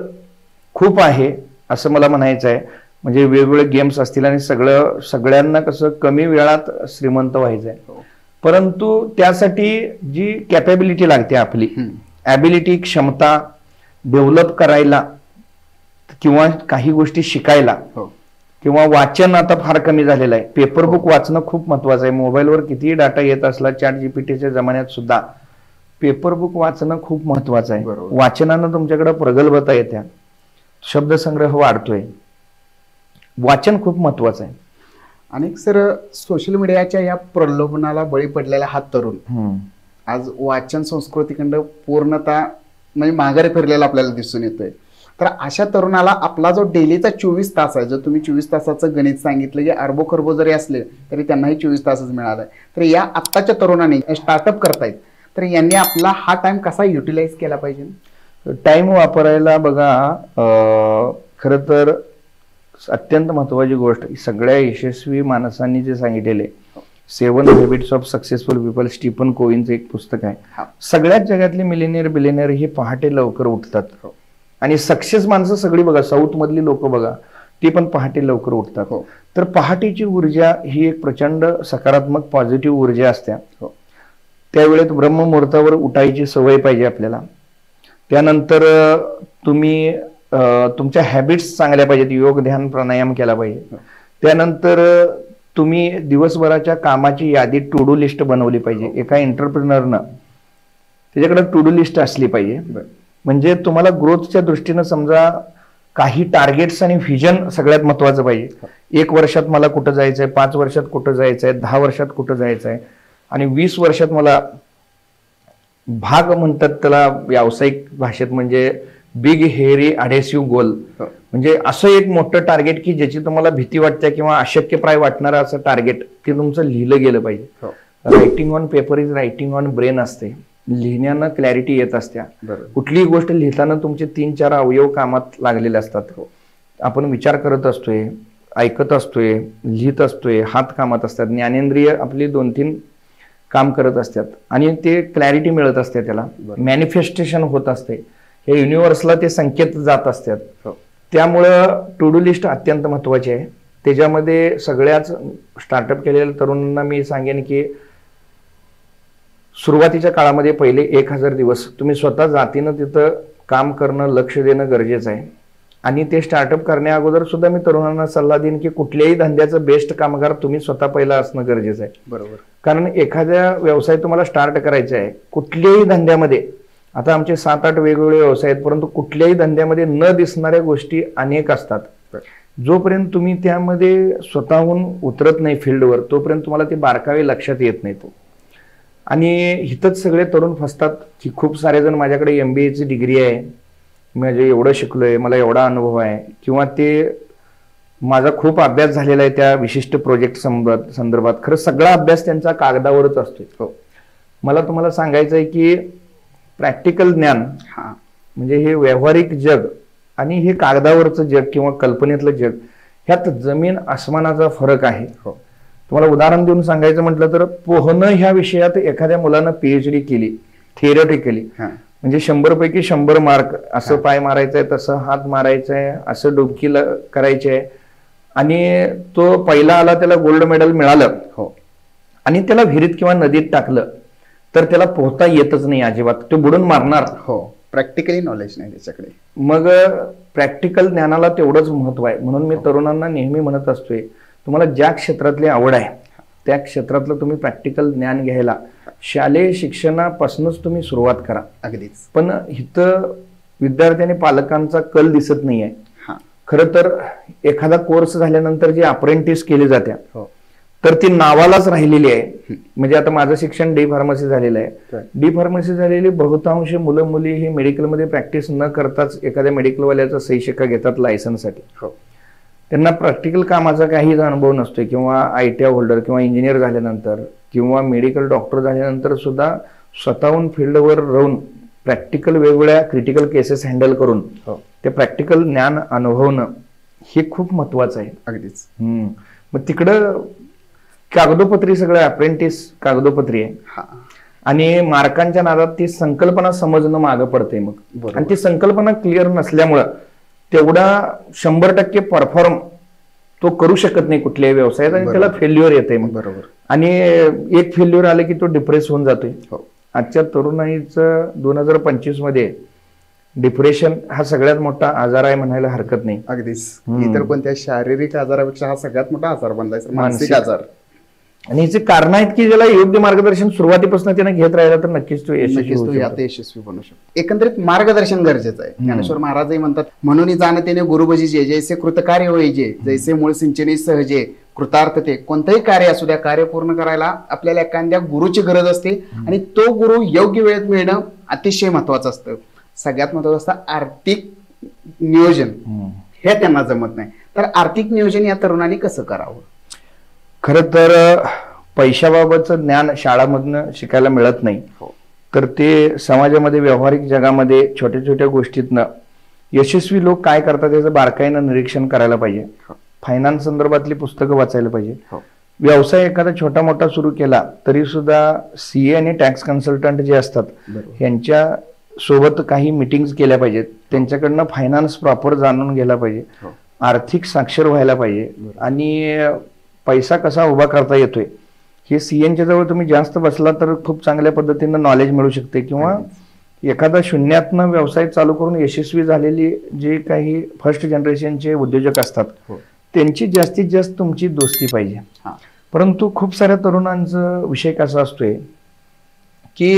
खूप आहे असं मला म्हणायचं आहे. म्हणजे वेगवेगळे गेम्स असतील आणि सगळ्यांना कसं कमी वेळात श्रीमंत व्हायचं आहे. परंतु त्यासाठी जी कॅपॅबिलिटी लागते, आपली ॲबिलिटी, क्षमता डेव्हलप करायला किंवा काही गोष्टी शिकायला किंवा वाचन आता फार कमी झालेलं आहे. पेपर बुक वाचणं खूप महत्वाचं आहे. मोबाईलवर कितीही डाटा येत असला ChatGPTच्या जमान्यात सुद्धा पेपर बुक वाचणं खूप महत्वाचं आहे. वाचनानं तुमच्याकडे प्रगल्भता येत्या, शब्दसंग्रह वाढतोय, वाचन खूप महत्वाचं आहे. आणि सर सोशल मीडियाच्या या प्रलोभनाला बळी पडलेला हा तरुण आज वाचन संस्कृतीकडे पूर्णतः म्हणजे माघारी फिरलेला आपल्याला दिसून येतोय. तर अशा तरुणाला आपला जो डेलीचा 24 तास आहे, जो तुम्ही 24 तासाचं गणित सांगितलं की अरबो खरबो जरी असले तरी त्यांनाही 24 तासच मिळालाय. तर या आत्ताच्या तरुणांनी स्टार्टअप करतायत, तर यांनी आपला हा टाइम कसा युटिलाइज केला पाहिजे? टाइम वापरायला बघा, खरं तर अत्यंत महत्वाची गोष्ट सगळ्या यशस्वी माणसांनी जे सांगितलेले 7 habits of successful people, Stephen कोविनचं एक पुस्तक आहे. सगळ्याच जगातले मिलेनियर बिलेनियर हे पहाटे लवकर उठतात आणि सक्सेस माणसं सगळी बघा, साऊथ मधली लोक बघा, ती पण पहाटे लवकर उठतात. तर पहाटेची ऊर्जा ही एक प्रचंड सकारात्मक पॉझिटिव्ह ऊर्जा असते. त्यावेळेत ब्रह्ममुहूर्तावर उठायची सवय पाहिजे आपल्याला. त्यानंतर तुम्ही तुमच्या हॅबिट्स चांगल्या पाहिजेत, योग ध्यान प्राणायाम केला पाहिजे. त्यानंतर तुम्ही दिवसभराच्या कामाची यादी टू डू लिस्ट बनवली पाहिजे. एका एंटरप्रिनरनं त्याच्याकडे टू डू लिस्ट असली पाहिजे. म्हणजे तुम्हाला ग्रोथच्या दृष्टीनं समजा काही टार्गेट्स आणि व्हिजन सगळ्यात महत्वाचं पाहिजे. 1 वर्षात मला कुठं जायचंय, 5 वर्षात कुठं जायचंय, 10 वर्षात कुठं जायचंय आणि 20 वर्षात मला भाग म्हणतात त्याला व्यावसायिक भाषेत, म्हणजे बिग हेअरी अडेसिव्ह गोल. म्हणजे असं एक मोठं टार्गेट की ज्याची तुम्हाला भीती वाटते किंवा अशक्यप्राय वाटणारं असं टार्गेट ते तुमचं लिहिलं गेलं पाहिजे. Writing on paper is writing on brain असते. लिहिण्यानं क्लॅरिटी येत असते. कुठलीही गोष्ट लिहिताना तुमचे 3-4 अवयव कामात लागलेले असतात. आपण विचार करत असतोय, ऐकत असतोय, लिहित असतोय, हात कामात असतात, ज्ञानेंद्रिय आपली 2-3 काम करत असतात आणि ते क्लॅरिटी मिळत असते, त्याला मॅनिफेस्टेशन होत असते. हे युनिव्हर्सला ते संकेत जात असतात. त्यामुळं टू डू लिस्ट अत्यंत महत्वाची आहे. त्याच्यामध्ये सगळ्याच स्टार्टअप केलेल्या तरुणांना मी सांगेन की सुरुवातीच्या काळामध्ये पहिले 1000 दिवस तुम्ही स्वतः जातीनं तिथं काम करणं, लक्ष देणं गरजेचं आहे. आणि ते स्टार्टअप करण्या अगोदर सुद्धा मी तरुणांना सल्ला देईन की कुठल्याही धंद्याचं बेस्ट कामगार तुम्ही स्वतः पहिला असणं गरजेचं आहे. बरोबर. कारण एखाद्या व्यवसाय तुम्हाला स्टार्ट करायचा आहे, कुठल्याही धंद्यामध्ये, आता आमचे 7-8 वेगवेगळे व्यवसाय आहेत, परंतु कुठल्याही धंद्यामध्ये न दिसणाऱ्या गोष्टी अनेक असतात. जोपर्यंत तुम्ही त्यामध्ये स्वतःहून उतरत नाही फील्डवर, तोपर्यंत तुम्हाला ते बारकावे लक्षात येत नाहीत. आणि हिथंच सगळे तरुण फसतात की खूप सारे जण माझ्याकडे MBA ची डिग्री आहे, म्हणजे एवढं शिकलोय, मला एवढा अनुभव आहे, किंवा ते माझा खूप अभ्यास झालेला आहे त्या विशिष्ट प्रोजेक्ट संदर्भात. खरं सगळा अभ्यास त्यांचा कागदावरच असतो. मला तुम्हाला सांगायचं आहे की प्रॅक्टिकल ज्ञान म्हणजे हे व्यावहारिक जग आणि हे कागदावरचं जग किंवा कल्पनेतलं जग, ह्यात जमीन आसमानाचा फरक आहे. तुम्हाला उदाहरण देऊन सांगायचं म्हटलं तर पोहणं ह्या विषयात एखाद्या मुलानं PhD केली थिअरिटिकली, म्हणजे 100 पैकी 100 मार्क, असं पाय मारायचंय, तसं हात मारायचंय, असं डुबकी करायची आहे, आणि तो पहिला आला त्याला गोल्ड मेडल मिळालं. आणि त्याला विहिरीत किंवा नदीत टाकलं तर त्याला पोहता येतच नाही अजिबात, तो बुडून मारणार. प्रॅक्टिकली नॉलेज नाही त्याच्याकडे. मग प्रॅक्टिकल ज्ञानाला तेवढंच महत्व आहे. म्हणून मी तरुणांना नेहमी म्हणत असतोय, तुम्हाला ज्या क्षेत्रातली आवड आहे त्या क्षेत्रातलं तुम्ही प्रॅक्टिकल ज्ञान घ्यायला शालेय शिक्षणापासूनच तुम्ही सुरुवात करा. अगदीच. पण इथं विद्यार्थी आणि पालकांचा कल दिसत नाहीये. खरं तर एखादा कोर्स झाल्यानंतर जी अप्रेंटिस केली जाते तर ती नावालाच राहिलेली आहे. म्हणजे आता माझं शिक्षण डी फार्मसी झालेलं आहे. डी फार्मसी झालेली बहुतांश मुलं मुली ही मेडिकलमध्ये प्रॅक्टिस न करताच एखाद्या मेडिकलवाल्याचा सही शिक्का घेतात लायसन्ससाठी. त्यांना प्रॅक्टिकल कामाचा काहीच अनुभव नसतोय, किंवा ITI होल्डर किंवा इंजिनियर झाल्यानंतर किंवा मेडिकल डॉक्टर झाल्यानंतर सुद्धा स्वतःहून फील्डवर राहून प्रॅक्टिकल वेगवेगळ्या क्रिटिकल केसेस हँडल करून ते प्रॅक्टिकल ज्ञान अनुभवणं हे खूप महत्वाचं आहे. अगदीच. मग तिकडं कागदोपत्री सगळं अप्रेंटिस कागदोपत्री आहे आणि मार्कांच्या नादात ती संकल्पना समजणं मागं पडते. मग आणि ती संकल्पना क्लिअर नसल्यामुळं तेवढा 100% परफॉर्म तो करू शकत नाही कुठल्याही व्यवसायात आणि त्याला फेल्युअर येते. मग बरोबर. आणि एक फेल्युअर आलं की तो डिप्रेस होऊन जातोय. आजच्या तरुणाईचं 2025 मध्ये डिप्रेशन हा सगळ्यात मोठा आजार आहे म्हणायला हरकत नाही. अगदीच. इतर कोणत्या शारीरिक आजारापेक्षा हा सगळ्यात मोठा आजार बनलाय, मानसिक आजार. आणि याचे कारण आहेत की ज्याला योग्य मार्गदर्शन सुरुवातीपासून त्याने घेत राहिला तर नक्कीच तो यशस्वी बनू शकतो. एकंदरीत मार्गदर्शन गरजेचं आहे. ज्ञानेश्वर महाराजही म्हणतात, म्हणून जाणतेने गुरुभजी जे, जैसे कृतकार्य होई जे, जैसे मूळ सिंचनी सहजे, कृतार्थते. कोणतंही कार्य असू द्या, कार्य पूर्ण करायला आपल्याला एखाद्या गुरुची गरज असते आणि तो गुरु योग्य वेळेत मिळणं अतिशय महत्वाचं असतं. सगळ्यात महत्वाचं असतं आर्थिक नियोजन. हे त्यांना जमत नाही, तर आर्थिक नियोजन या तरुणांनी कसं करावं? खरं तर पैशाबाबतचं ज्ञान शाळामधनं शिकायला मिळत नाही. तर ते समाजामध्ये व्यावहारिक जगामध्ये छोट्या छोट्या गोष्टीतनं यशस्वी लोक काय करतात याचं बारकाईनं निरीक्षण करायला पाहिजे. फायनान्स संदर्भातली पुस्तकं वाचायला पाहिजे. व्यवसाय एखादा छोटा मोठा सुरू केला तरी सुद्धा CA आणि टॅक्स कन्सल्टंट जे असतात यांच्या सोबत काही मीटिंग्स केल्या पाहिजेत, त्यांच्याकडनं फायनान्स प्रॉपर जाणून घ्यायला पाहिजे, आर्थिक साक्षर व्हायला पाहिजे आणि पैसा कसा उभा करता येतोय हे सीएनच्या जवळ तुम्ही जास्त बसला तर खूप चांगल्या पद्धतीनं नॉलेज मिळू शकते. किंवा एखादा शून्यातनं व्यवसाय चालू करून यशस्वी झालेली जे काही फर्स्ट जनरेशनचे उद्योजक असतात त्यांची जास्तीत जास्त तुमची दोस्ती पाहिजे. परंतु खूप साऱ्या तरुणांचा विषय कसा असतोय की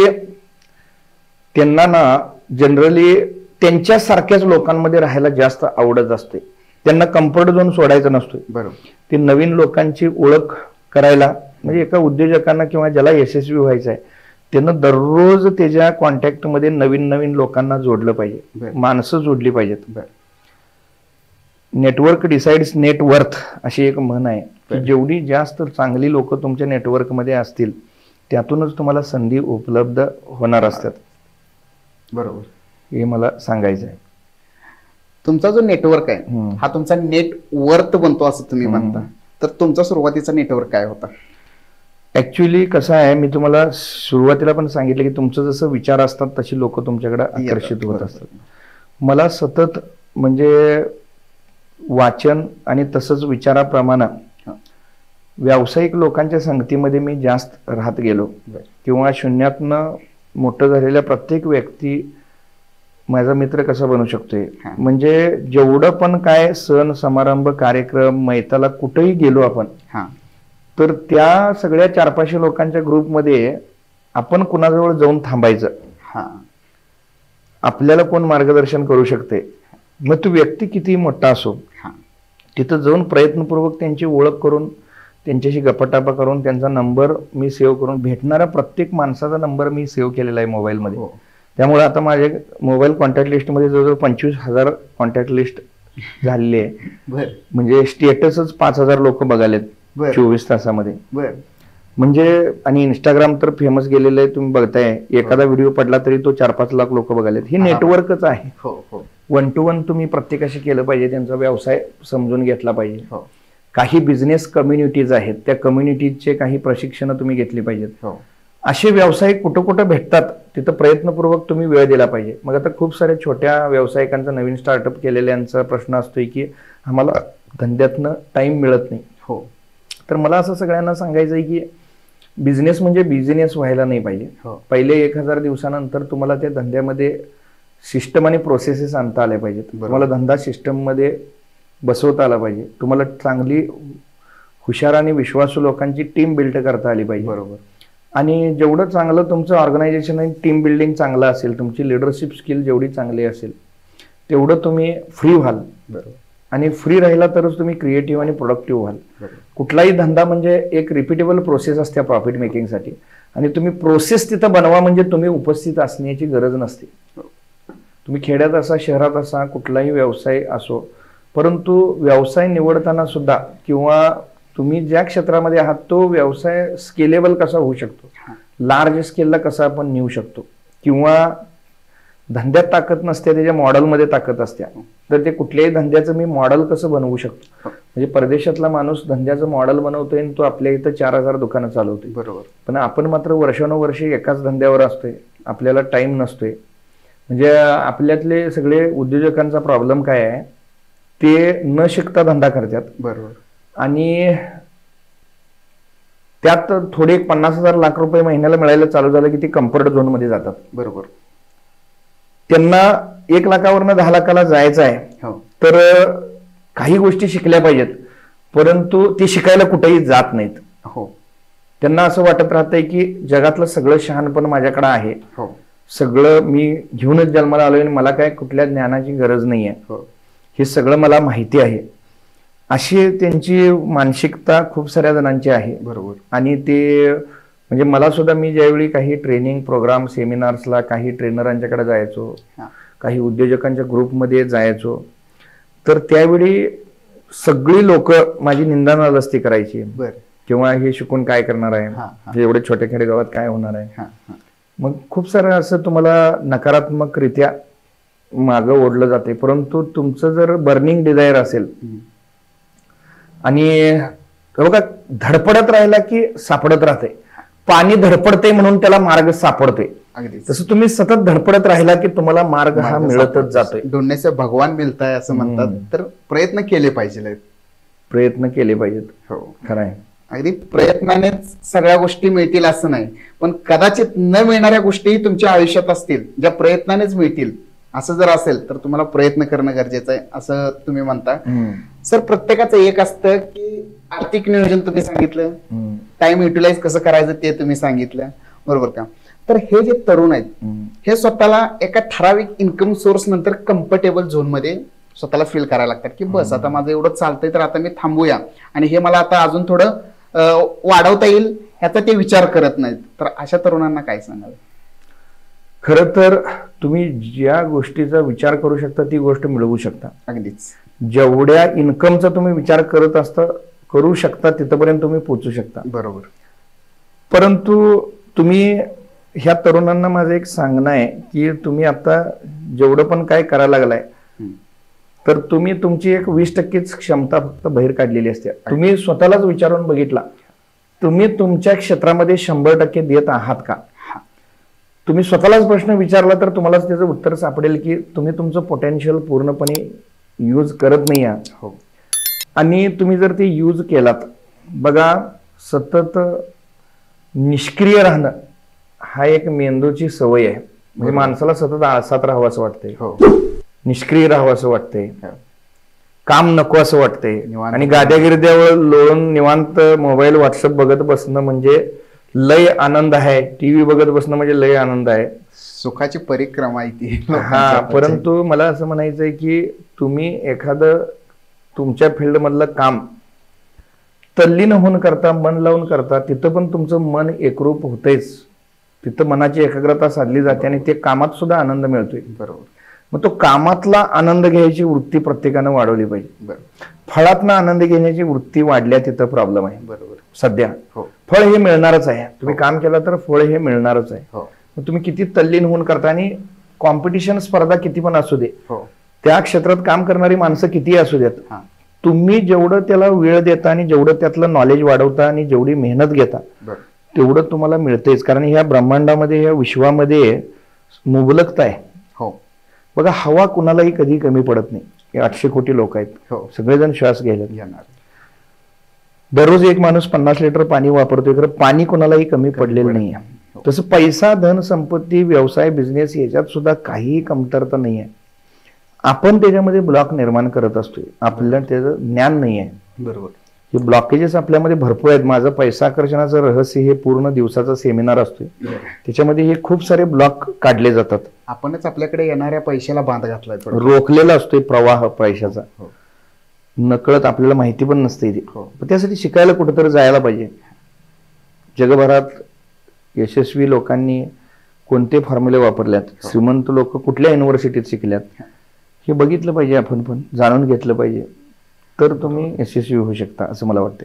त्यांना ना जनरली त्यांच्यासारख्याच लोकांमध्ये राहायला जास्त आवडत असते, त्यांना कम्फर्ट झोन सोडायचा नसतोय. बरोबर. ते नवीन लोकांची ओळख करायला म्हणजे एका उद्योजकांना किंवा ज्याला यशस्वी व्हायचं आहे त्यानं दररोज त्याच्या कॉन्टॅक्टमध्ये नवीन नवीन लोकांना जोडलं पाहिजे, माणसं जोडली पाहिजेत. नेटवर्क डिसाइड्स नेटवर्थ अशी एक म्हण आहे की जेवढी जास्त चांगली लोक तुमच्या नेटवर्कमध्ये असतील त्यातूनच तुम्हाला संधी उपलब्ध होणार असतात. बरोबर. हे मला सांगायचं आहे. तुमचा जो नेटवर्क आहे हा तुमचा नेटवर्थ बनतो असं तुम्ही म्हणता, तर तुमचा सुरुवातीचा नेटवर्क काय होता? ऍक्च्युली कसं आहे, मी तुम्हाला सुरुवातीला पण सांगितलं की तुमचं जसं विचार असतात तशी लोक तुमच्याकडे आकर्षित होत असतात. मला सतत म्हणजे वाचन आणि तसंच विचाराप्रमाणे व्यावसायिक लोकांच्या संगतीमध्ये मी जास्त राहत गेलो किंवा शून्यातनं मोठं झालेल्या प्रत्येक व्यक्ती माझा मित्र कसा बनू शकतोय. म्हणजे जेवढं पण काय सण समारंभ कार्यक्रम मैताला कुठेही गेलो आपण तर त्या सगळ्या 400-500 लोकांच्या ग्रुपमध्ये आपण कुणाजवळ जाऊन थांबायचं, आपल्याला कोण मार्गदर्शन करू शकते. मग तो व्यक्ती किती मोठा असो तिथं जाऊन प्रयत्नपूर्वक त्यांची ओळख करून त्यांच्याशी गप्पाटापा करून त्यांचा नंबर मी सेव्ह करून, भेटणाऱ्या प्रत्येक माणसाचा नंबर मी सेव्ह केलेला आहे मोबाईलमध्ये. त्यामुळे आता माझे मोबाईल कॉन्टॅक्ट लिस्टमध्ये जवळजवळ 25,000 कॉन्टॅक्ट लिस्ट झालेली आहे. म्हणजे स्टेटसच 5,000 लोक बघालेत 24 तासामध्ये. म्हणजे आणि इंस्टाग्राम तर फेमस गेलेलं आहे, तुम्ही बघताय एखादा व्हिडिओ पडला तरी तो 4-5 लाख लोक बघालेत. हे नेटवर्कच आहे. 1 to 1 तुम्ही प्रत्येकाशी केलं पाहिजे, त्यांचा व्यवसाय समजून घेतला पाहिजे. काही बिझनेस कम्युनिटीज आहेत, त्या कम्युनिटीजचे काही प्रशिक्षण तुम्ही घेतली पाहिजेत. असे व्यवसाय कुठं कुठं भेटतात तिथं प्रयत्नपूर्वक तुम्ही वेळ दिला पाहिजे. मग आता खूप साऱ्या छोट्या व्यावसायिकांचा नवीन स्टार्टअप केलेल्यांचा प्रश्न असतोय की आम्हाला धंद्यातनं टाइम मिळत नाही. तर मला असं सगळ्यांना सांगायचं आहे की बिझनेस म्हणजे बिझनेस व्हायला नाही पाहिजे. पहिले 1000 दिवसानंतर तुम्हाला त्या धंद्यामध्ये सिस्टम आणि प्रोसेसेस आणता आल्या पाहिजेत. तुम्हाला धंदा सिस्टम मध्ये बसवता आला पाहिजे. तुम्हाला चांगली हुशार आणि विश्वासू लोकांची टीम बिल्ड करता आली पाहिजे. बरोबर. आणि जेवढं चांगलं तुमचं ऑर्गनायझेशन आणि टीम बिल्डिंग चांगलं असेल, तुमची लिडरशिप स्किल जेवढी चांगली असेल तेवढं तुम्ही फ्री व्हाल. बरोबर. आणि फ्री राहिला तरच तुम्ही क्रिएटिव्ह आणि प्रोडक्टिव्ह व्हाल. कुठलाही धंदा म्हणजे एक रिपीटेबल प्रोसेस असते प्रॉफिट मेकिंगसाठी आणि तुम्ही प्रोसेस तिथं बनवा म्हणजे तुम्ही उपस्थित असण्याची गरज नसते. तुम्ही खेड्यात असा शहरात असा कुठलाही व्यवसाय असो, परंतु व्यवसाय निवडताना सुद्धा किंवा तुम्ही ज्या क्षेत्रामध्ये आहात तो व्यवसाय स्केलेबल कसा होऊ शकतो, लार्ज स्केलला कसा आपण नेऊ शकतो, किंवा धंद्यात ताकद नसते त्याच्या मॉडेलमध्ये ताकद असते, तर ते कुठल्याही धंद्याचं मी मॉडेल कसं बनवू शकतो. म्हणजे परदेशातला माणूस धंद्याचं मॉडेल बनवतोय आणि तो आपल्या इथं 4000 दुकानं चालवतोय. बरोबर. पण आपण मात्र वर्षानुवर्षे एकाच धंद्यावर असतोय, आपल्याला टाइम नसतोय. म्हणजे आपल्यातले सगळे उद्योजकांचा प्रॉब्लेम काय आहे, ते न शिकता धंदा करतात. बरोबर. आणि त्यात थोडे 50,000 लाख रुपये महिन्याला मिळायला चालू झालं की ते कम्फर्ट झोन मध्ये जातात. बरोबर. त्यांना 1 लाखावरनं 10 लाखाला जायचं आहे, तर काही गोष्टी शिकल्या पाहिजेत, परंतु ते शिकायला कुठेही जात नाहीत. त्यांना असं वाटत राहतंय की जगातलं सगळं शहाणपण माझ्याकडे आहे, सगळं मी घेऊनच जन्माला आलोय आणि मला काय कुठल्या ज्ञानाची गरज नाहीये, हे सगळं मला माहिती आहे, अशी त्यांची मानसिकता खूप साऱ्या जणांची आहे. बरोबर. आणि ते म्हणजे मला सुद्धा, मी ज्यावेळी काही ट्रेनिंग प्रोग्राम सेमिनार्सला काही ट्रेनरांच्याकडे जायचो, काही उद्योजकांच्या ग्रुपमध्ये जायचो, तर त्यावेळी सगळी लोक माझी निंदानालस्ती करायची किंवा हे शिकून काय करणार आहे, एवढे छोट्या खेडे गावात काय होणार आहे. मग खूप सारं असं तुम्हाला नकारात्मकरित्या मागं ओढलं जाते. परंतु तुमचं जर बर्निंग डिझायर असेल आणि बघा धडपडत राहिला की सापडत राहते, पाणी धडपडते म्हणून त्याला मार्ग सापडतोय. अगदीच. तसं तुम्ही सतत धडपडत राहिला की तुम्हाला मार्ग हा मिळतच जातोय. ढूंढने से भगवान मिळत आहे असं म्हणतात. तर प्रयत्न केले पाहिजे. प्रयत्न केले पाहिजेत. हो, खरं आहे. अगदी प्रयत्नानेच सगळ्या गोष्टी मिळतील असं नाही, पण कदाचित न मिळणाऱ्या गोष्टीही तुमच्या आयुष्यात असतील ज्या प्रयत्नानेच मिळतील. असं जर असेल तर तुम्हाला प्रयत्न करणं गरजेचं आहे असं तुम्ही म्हणता. सर, प्रत्येकाचं एक असतं की आर्थिक नियोजन तुम्ही सांगितलं, टाइम युटिलाइज कसं करायचं ते तुम्ही सांगितलं, बरोबर का? तर हे जे तरुण आहेत हे स्वतःला एका ठराविक इन्कम सोर्स नंतर कम्फर्टेबल झोन मध्ये स्वतःला फील करायला लागतात की बस आता माझं एवढं चालतंय तर आता मी थांबूया आणि हे मला आता अजून थोडं वाढवता येईल ह्याचा ते विचार करत नाहीत. तर अशा तरुणांना काय सांगाल? खरं तर तुम्ही ज्या गोष्टीचा विचार करू शकता ती गोष्ट मिळवू शकता. अगदीच. जेवढ्या इन्कमचा तुम्ही विचार करत असता करू शकता तिथपर्यंत तुम्ही पोहोचू शकता. बरोबर. परंतु तुम्ही ह्या तरुणांना माझं एक सांगणं आहे की तुम्ही आता जेवढं पण काय करायला लागलाय तर तुम्ही तुमची एक 20%च क्षमता फक्त बाहेर काढलेली असते. तुम्ही स्वतःलाच विचारून बघितला तुम्ही तुमच्या क्षेत्रामध्ये 100% देत आहात का? तुम्ही स्वतःलाच प्रश्न विचारला तर तुम्हालाच त्याचं उत्तर सापडेल की तुम्ही तुमचं पोटेन्शियल पूर्णपणे यूज करत नाही आहात. हो. आणि तुम्ही जर ते यूज केलात, बघा सतत निष्क्रिय राहणं हा एक मेंदूची सवय आहे. म्हणजे माणसाला सतत आळसात राहावं असं वाटतंय, निष्क्रिय राहावं असं वाटतंय, काम नको असं वाटतंय आणि गाद्यागिर्द्यावर लोळून निवांत मोबाईल व्हॉट्सअप बघत बसणं म्हणजे लय आनंद आहे. टीव्ही बघत बसणं म्हणजे लय आनंद आहे. सुखाची परिक्रमा आहे ती. हा, परंतु मला असं म्हणायचंय की तुम्ही एखादं तुमच्या फील्ड मधलं काम तल्लीन होऊन करता, मन लावून करता, तिथं पण तुमचं मन एकरूप होतेच. तिथं मनाची एकाग्रता साधली जाते आणि ते कामात सुद्धा आनंद मिळतोय. बरोबर. मग तो कामातला आनंद घ्यायची वृत्ती प्रत्येकानं वाढवली पाहिजे. फळातनं आनंद घेण्याची वृत्ती वाढल्या तिथं प्रॉब्लेम आहे. बरोबर. सध्या फळ हे मिळणारच आहे. तुम्ही काम केलं तर फळ हे मिळणारच आहे. मग तुम्ही किती तल्लीन होऊन करता आणि कॉम्पिटिशन स्पर्धा किती पण असू दे, त्या क्षेत्रात काम करणारी माणसं किती असू देत, तुम्ही जेवढं त्याला वेळ देता आणि जेवढं त्यातलं नॉलेज वाढवता आणि जेवढी मेहनत घेता तेवढं तुम्हाला मिळतेच. कारण ह्या ब्रह्मांडामध्ये, ह्या विश्वामध्ये मुबलकता आहे. बघा, हवा कुणालाही कधी कमी पडत नाही. 800 कोटी लोक आहेत, सगळेजण श्वास घ्यायला घेणार. दररोज एक माणूस 50 लिटर पाणी वापरतोय, खरं पाणी कोणालाही कमी पडलेलं नाही आहे. तसं पैसा, धन, संपत्ती, व्यवसाय, बिझनेस याच्यात सुद्धा काहीही कमतरता नाही आहे. आपण त्याच्यामध्ये ब्लॉक निर्माण करत असतोय. आपल्याला त्याचं ज्ञान नाही आहे. बरोबर. हे ब्लॉकेजेस आपल्यामध्ये भरपूर आहेत. माझं पैसा आकर्षणाचं रहस्य हे पूर्ण दिवसाचा सेमिनार असतोय. त्याच्यामध्ये हे खूप सारे ब्लॉक काढले जातात. आपणच आपल्याकडे येणाऱ्या पैशाला बांध घातलाय, रोखलेला असतोय प्रवाह पैशाचा. नकळत आपल्याला माहिती पण नसते ती. त्यासाठी शिकायला कुठेतरी जायला पाहिजे. जगभरात यशस्वी लोकांनी कोणते फॉर्म्युले वापरल्यात, श्रीमंत लोक कुठल्या युनिव्हर्सिटीत शिकल्यात, हे बघितलं पाहिजे. आपण पण जाणून घेतलं पाहिजे, तर तुम्ही यशस्वी होऊ शकता असं मला वाटतं.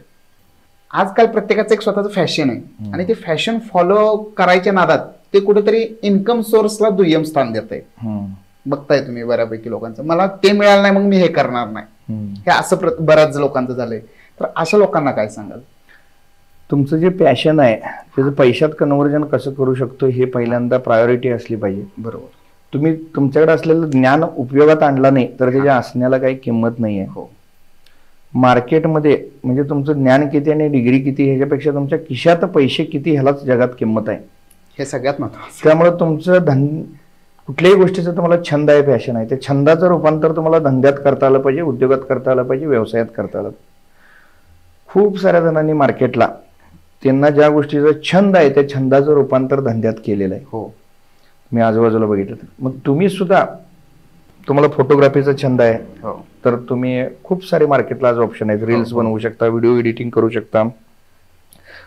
आजकाल प्रत्येकाचं एक स्वतःचं फॅशन आहे आणि ते फॅशन फॉलो करायच्या नादात ते कुठेतरी इन्कम सोर्सला दुय्यम स्थान देत आहे. बघताय तुम्ही बऱ्यापैकी लोकांचं, मला ते मिळालं नाही मग मी हे करणार नाही, हे असं बऱ्याच लोकांचं झालंय. तर अशा लोकांना काय सांगाल? तुमचं जे पॅशन आहे त्याचं पैशात कन्व्हर्जन कसं करू शकतो हे पहिल्यांदा प्रायोरिटी असली पाहिजे. बरोबर. तुम्ही तुमच्याकडे असलेलं ज्ञान उपयोगात आणला नाही तर त्याच्या असण्याला काही किंमत नाही आहे. मार्केटमध्ये म्हणजे तुमचं ज्ञान किती आणि डिग्री किती ह्याच्यापेक्षा तुमच्या खिशात पैसे किती ह्यालाच जगात किंमत आहे. हे सगळ्यात महत्त्वाचं. त्यामुळे तुमचं कुठल्याही गोष्टीचा तुम्हाला छंद आहे, पॅशन आहे, त्या छंदाचं रूपांतर तुम्हाला धंद्यात करता आलं पाहिजे, उद्योगात करता आलं पाहिजे, व्यवसायात करता आलं. खूप साऱ्या जणांनी मार्केटला त्यांना ज्या गोष्टीचा छंद आहे त्या छंदाचं रूपांतर धंद्यात केलेलं आहे. मी आजूबाजूला बघितलं. मग तुम्ही सुद्धा, तुम्हाला फोटोग्राफीचा छंद आहे तर तुम्ही खूप सारे मार्केटला आज ऑप्शन आहेत. रील्स बनवू शकता, व्हिडिओ एडिटिंग करू शकता,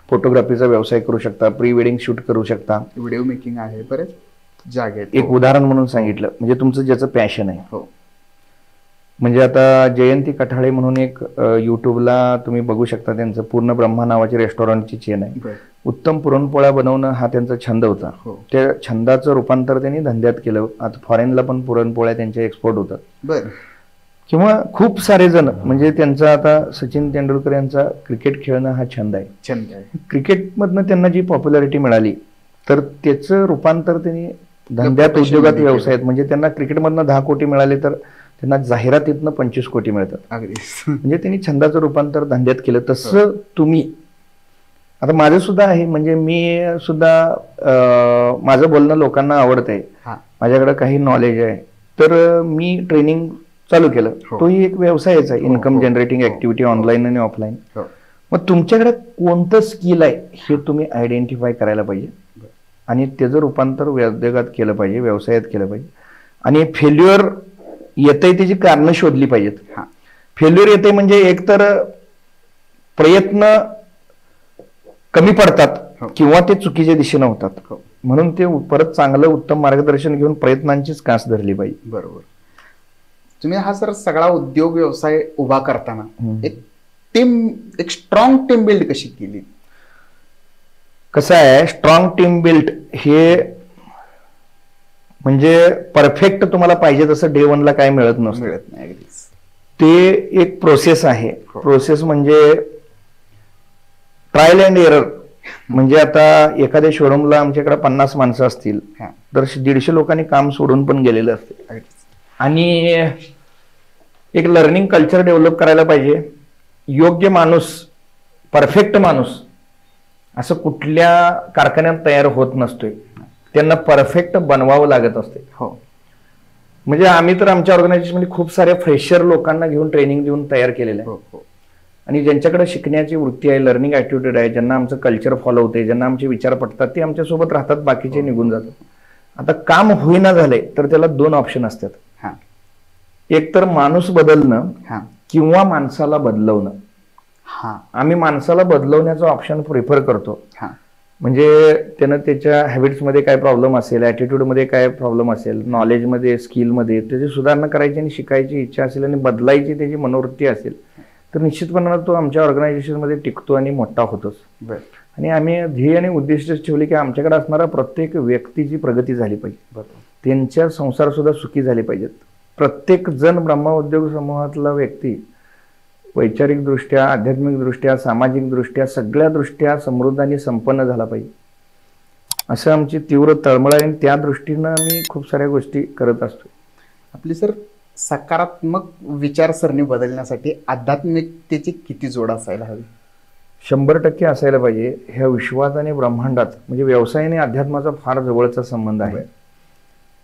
फोटोग्राफीचा व्यवसाय करू शकता, प्री वेडिंग शूट करू शकता, व्हिडिओ मेकिंग आहे, बरेच जागे. एक उदाहरण म्हणून सांगितलं. म्हणजे तुमचं ज्याचं पॅशन आहे. म्हणजे आता जयंती कठाळे म्हणून एक युट्यूबला तुम्ही बघू शकता, त्यांचं पूर्ण ब्रह्मा नावाची रेस्टॉरंटची चेन आहे. उत्तम पुरणपोळ्या बनवणं हा त्यांचा छंद होता. त्या छंदाचं रूपांतर त्यांनी धंद्यात केलं. आता फॉरेनला पण पुरणपोळ्या त्यांच्या एक्सपोर्ट होतात. किंवा खूप सारे जण, म्हणजे त्यांचा आता सचिन तेंडुलकर यांचा क्रिकेट खेळणं हा छंद आहे. क्रिकेटमधनं त्यांना जी पॉप्युलॅरिटी मिळाली तर त्याचं रूपांतर त्यांनी धंद्यात, उद्योगात, व्यवसायात, म्हणजे त्यांना क्रिकेटमधनं 10 कोटी मिळाले तर त्यांना जाहिरातीतनं 25 कोटी मिळतात. अगदी म्हणजे त्यांनी छंदाचं रूपांतर धंद्यात केलं. तसं तुम्ही, आता माझं सुद्धा आहे, म्हणजे मी सुद्धा माझं बोलणं लोकांना आवडतंय, माझ्याकडे काही नॉलेज आहे, तर मी ट्रेनिंग चालू केलं. तोही एक व्यवसायच आहे, इन्कम जनरेटिंग ऍक्टिव्हिटी, ऑनलाईन आणि ऑफलाईन. मग तुमच्याकडे कोणतं स्किल आहे हे तुम्ही आयडेंटिफाय करायला पाहिजे आणि त्याचं रूपांतर उद्योगात केलं पाहिजे, व्यवसायात केलं पाहिजे. आणि फेल्युअर येतंय त्याची कारणं शोधली पाहिजेत. फेल्युअर येते म्हणजे एकतर प्रयत्न कमी पडतात किंवा ते चुकीच्या दिशेनं होतात, म्हणून ते परत चांगलं उत्तम मार्गदर्शन घेऊन प्रयत्नांचीच कास धरली पाहिजे. बरोबर. तुम्ही हा सर सगळा उद्योग व्यवसाय उभा करताना एक स्ट्रॉंग टीम बिल्ड कशी केली? कसं आहे, स्ट्रॉंग टीम बिल्ड हे म्हणजे परफेक्ट तुम्हाला पाहिजे तसं डे 1 ला काय मिळत नसतं. ते एक प्रोसेस आहे. प्रोसेस म्हणजे ट्रायल अँड एरर. म्हणजे आता एखाद्या शोरूमला आमच्याकडे 50 माणसं असतील तर 150 लोकांनी काम सोडून पण गेलेलं असते. आणि एक लर्निंग कल्चर डेव्हलप करायला पाहिजे. योग्य माणूस, परफेक्ट माणूस असं कुठल्या कारखान्यात तयार होत नसतोय, त्यांना परफेक्ट बनवावं लागत असते. म्हणजे आम्ही तर आमच्या ऑर्गनायझेशनमध्ये खूप साऱ्या फ्रेशर लोकांना घेऊन ट्रेनिंग देऊन तयार केलेलं आहे. आणि ज्यांच्याकडे शिकण्याची वृत्ती आहे, लर्निंग ऍटिट्यूड आहे, ज्यांना आमचं कल्चर फॉलो होते, ज्यांना आमचे विचार पटतात, ते आमच्यासोबत राहतात, बाकीचे निघून जातात. आता काम होईना झाले तर त्याला 2 ऑप्शन असतात. एक तर माणूस बदलणं किंवा माणसाला बदलवणं. आम्ही माणसाला बदलवण्याचा ऑप्शन प्रिफर करतो. म्हणजे त्यानं त्याच्या हॅबिट्समध्ये काय प्रॉब्लेम असेल, ॲटिट्यूडमध्ये काय प्रॉब्लेम असेल, नॉलेजमध्ये, स्किलमध्ये त्याची सुधारणा करायची आणि शिकायची इच्छा असेल आणि बदलायची त्याची मनोवृत्ती असेल तर निश्चितपणे तो आमच्या ऑर्गनायझेशनमध्ये टिकतो आणि मोठा होतोच. आणि आम्ही ध्येय आणि उद्दिष्टच ठेवले की आमच्याकडे असणारा प्रत्येक व्यक्तीची प्रगती झाली पाहिजे, त्यांच्या संसार सुद्धा सुखी झाले पाहिजेत. प्रत्येक जण ब्रह्मा उद्योग समूहातला व्यक्ती वैचारिकदृष्ट्या, आध्यात्मिकदृष्ट्या, सामाजिकदृष्ट्या, सगळ्या दृष्ट्या समृद्ध आणि संपन्न झाला पाहिजे असं आमची तीव्र तळमळ आहे. आणि त्या दृष्टीनं आम्ही खूप साऱ्या गोष्टी करत असतो. आपली सर सकारात्मक विचारसरणी बदलण्यासाठी आध्यात्मिकतेची किती जोड असायला हवी? 100% असायला पाहिजे. ह्या विश्वात आणि ब्रह्मांडात म्हणजे व्यवसाय आणि अध्यात्माचा फार जवळचा संबंध आहे.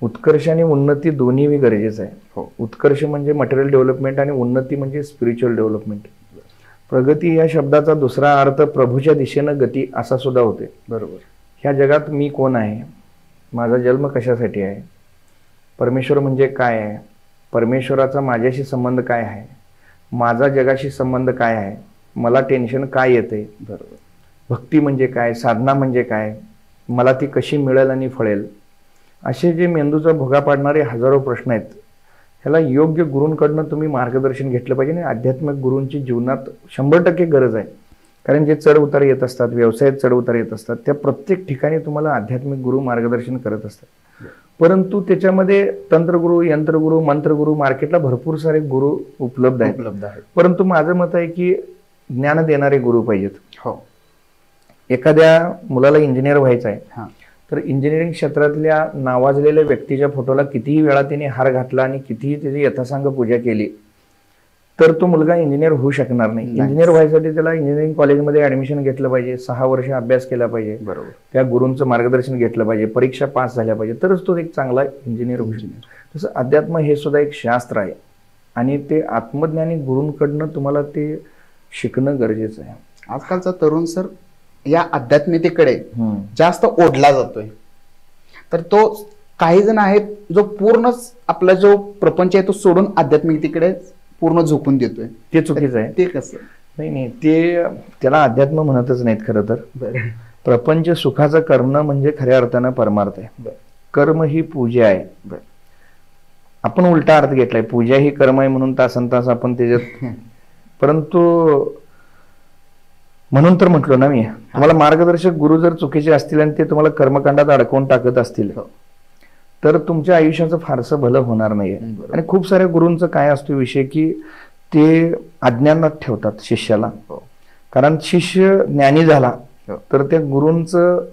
उत्कर्ष आणि उन्नती दोन्ही गरजेचं आहे. उत्कर्ष म्हणजे मटेरियल डेव्हलपमेंट आणि उन्नती म्हणजे स्पिरिच्युअल डेव्हलपमेंट. प्रगती या शब्दाचा दुसरा अर्थ प्रभूच्या दिशेनं गती असा सुद्धा होते. बरोबर. ह्या जगात मी कोण आहे, माझा जन्म कशासाठी आहे, परमेश्वर म्हणजे काय आहे, परमेश्वराचा माझ्याशी संबंध काय आहे, माझा जगाशी संबंध काय आहे, मला टेन्शन काय येते, बरोबर, भक्ती म्हणजे काय, साधना म्हणजे काय, मला ती कशी मिळेल आणि फळेल, असे जे मेंदूचा भुगा पाडणारे हजारो प्रश्न आहेत. ह्याला योग्य गुरूंकडनं तुम्ही मार्गदर्शन घेतलं पाहिजे. आणि आध्यात्मिक गुरूंची जीवनात 100% गरज आहे. कारण जे चढ उतार येत असतात, व्यवसायात चढ उतार येत असतात, त्या प्रत्येक ठिकाणी तुम्हाला आध्यात्मिक गुरु मार्गदर्शन करत असतात. परंतु त्याच्यामध्ये तंत्रगुरु, यंत्रगुरु, मंत्रगुरु, मार्केटला भरपूर सारे गुरु उपलब्ध आहेत. परंतु माझं मत आहे की ज्ञान देणारे गुरु पाहिजेत. एखाद्या मुलाला इंजिनियर व्हायचं आहे तर इंजिनिअरिंग क्षेत्रातल्या नावाजलेल्या व्यक्तीच्या फोटोला कितीही वेळा त्याने हार घातला आणि कितीही त्याची यथासांग पूजा केली तर तो मुलगा इंजिनियर होऊ शकणार नाही. इंजिनियर व्हायसाठी त्याला इंजिनिअरिंग कॉलेजमध्ये ऍडमिशन घेतलं पाहिजे, 6 वर्ष अभ्यास केला पाहिजे, बरोबर, त्या गुरूंचं मार्गदर्शन घेतलं पाहिजे, परीक्षा पास झाल्या पाहिजे, तरच तो एक चांगला इंजिनियर होऊ शकतो. तसं अध्यात्म हे सुद्धा एक शास्त्र आहे आणि ते आत्मज्ञानी गुरूंकडनं तुम्हाला ते शिकणं गरजेचं आहे. आजकालचा तरुण सर या आध्यात्मिकतेकडे जास्त ओढला जातोय. तर तो काही जण आहेत जो पूर्णच आपला जो प्रपंच आहे तो सोडून आध्यात्मिकतेकडे पूर्ण झोकून देतोय. ते चुकीचं आहे. ते कसं? नाही, ते त्याला अध्यात्म म्हणतच नाहीत. खरं तर प्रपंच सुखाचं करणं म्हणजे खऱ्या अर्थानं परमार्थ आहे. कर्म ही पूजा आहे. आपण उलटा अर्थ घेतलाय, पूजा ही कर्म आहे म्हणून तासनतास आपण त्याच्यात. परंतु म्हणून तर म्हटलो ना मी, तुम्हाला मार्गदर्शक गुरु जर चुकीचे असतील आणि ते तुम्हाला कर्मकांडात अडकवून टाकत असतील तर तुमच्या आयुष्याचं फारसं भलं होणार नाहीये. आणि खूप साऱ्या गुरूंचं काय असतो विषय की ते अज्ञानात ठेवतात शिष्याला. कारण शिष्य ज्ञानी झाला तर त्या गुरूंचं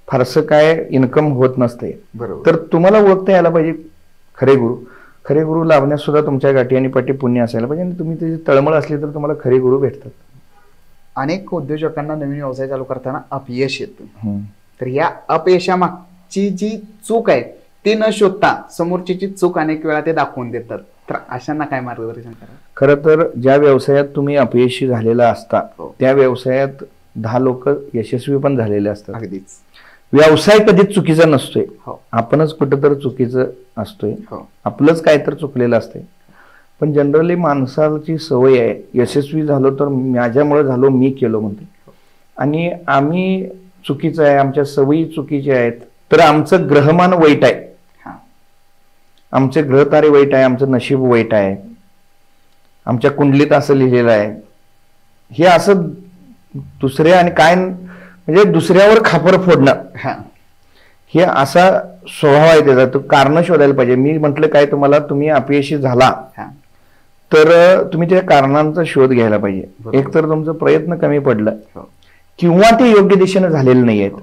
फारसं काय इन्कम होत नसते. बरोबर. तर तुम्हाला ओळखता यायला पाहिजे खरे गुरु लाभण्यास सुद्धा तुमच्या गाठी आणि पाठी पुण्य असायला पाहिजे. आणि तुम्ही त्याची तळमळ असली तर तुम्हाला खरे गुरु भेटतात. अनेक उद्योजकांना नवीन व्यवसाय चालू करताना अपयश येतं. तर या अपयशामागची जी चूक आहे ती न शोधता समोरची चूक अनेक वेळा ते दाखवून देतात. तर अशांना काय मार्गदर्शन करा? खरं तर ज्या व्यवसायात तुम्ही अपयशी झालेला असता त्या व्यवसायात 10 लोक यशस्वी पण झालेले असतात. अगदीच. व्यवसाय कधीच चुकीचा नसतोय. आपणच कुठंतर चुकीचं असतोय. आपलंच काय तर चुकलेलं असतंय. पण जनरली माणसाची सवय आहे यशस्वी झालो तर माझ्यामुळे झालो, मी केलो म्हणते. आणि आम्ही चुकीचं आहे, आमच्या सवयी चुकीच्या आहेत, तर आमचं ग्रहमान वाईट आहे, आमचे ग्रहतारे वाईट आहे, आमचं नशीब वाईट आहे, आमच्या कुंडलीत असं लिहिलेलं आहे. हे असं दुसऱ्या आणि काय म्हणजे दुसऱ्यावर खापर फोडणं हे असा स्वभाव आहे त्याचा. तो कारण शोधायला पाहिजे. मी म्हटलं काय तुम्हाला, तुम्ही अपयशी झाला तर तुम्ही त्या कारणांचा शोध घ्यायला पाहिजे. एक तर तुमचं प्रयत्न कमी पडलं किंवा ते योग्य दिशेने झालेले नाही आहेत.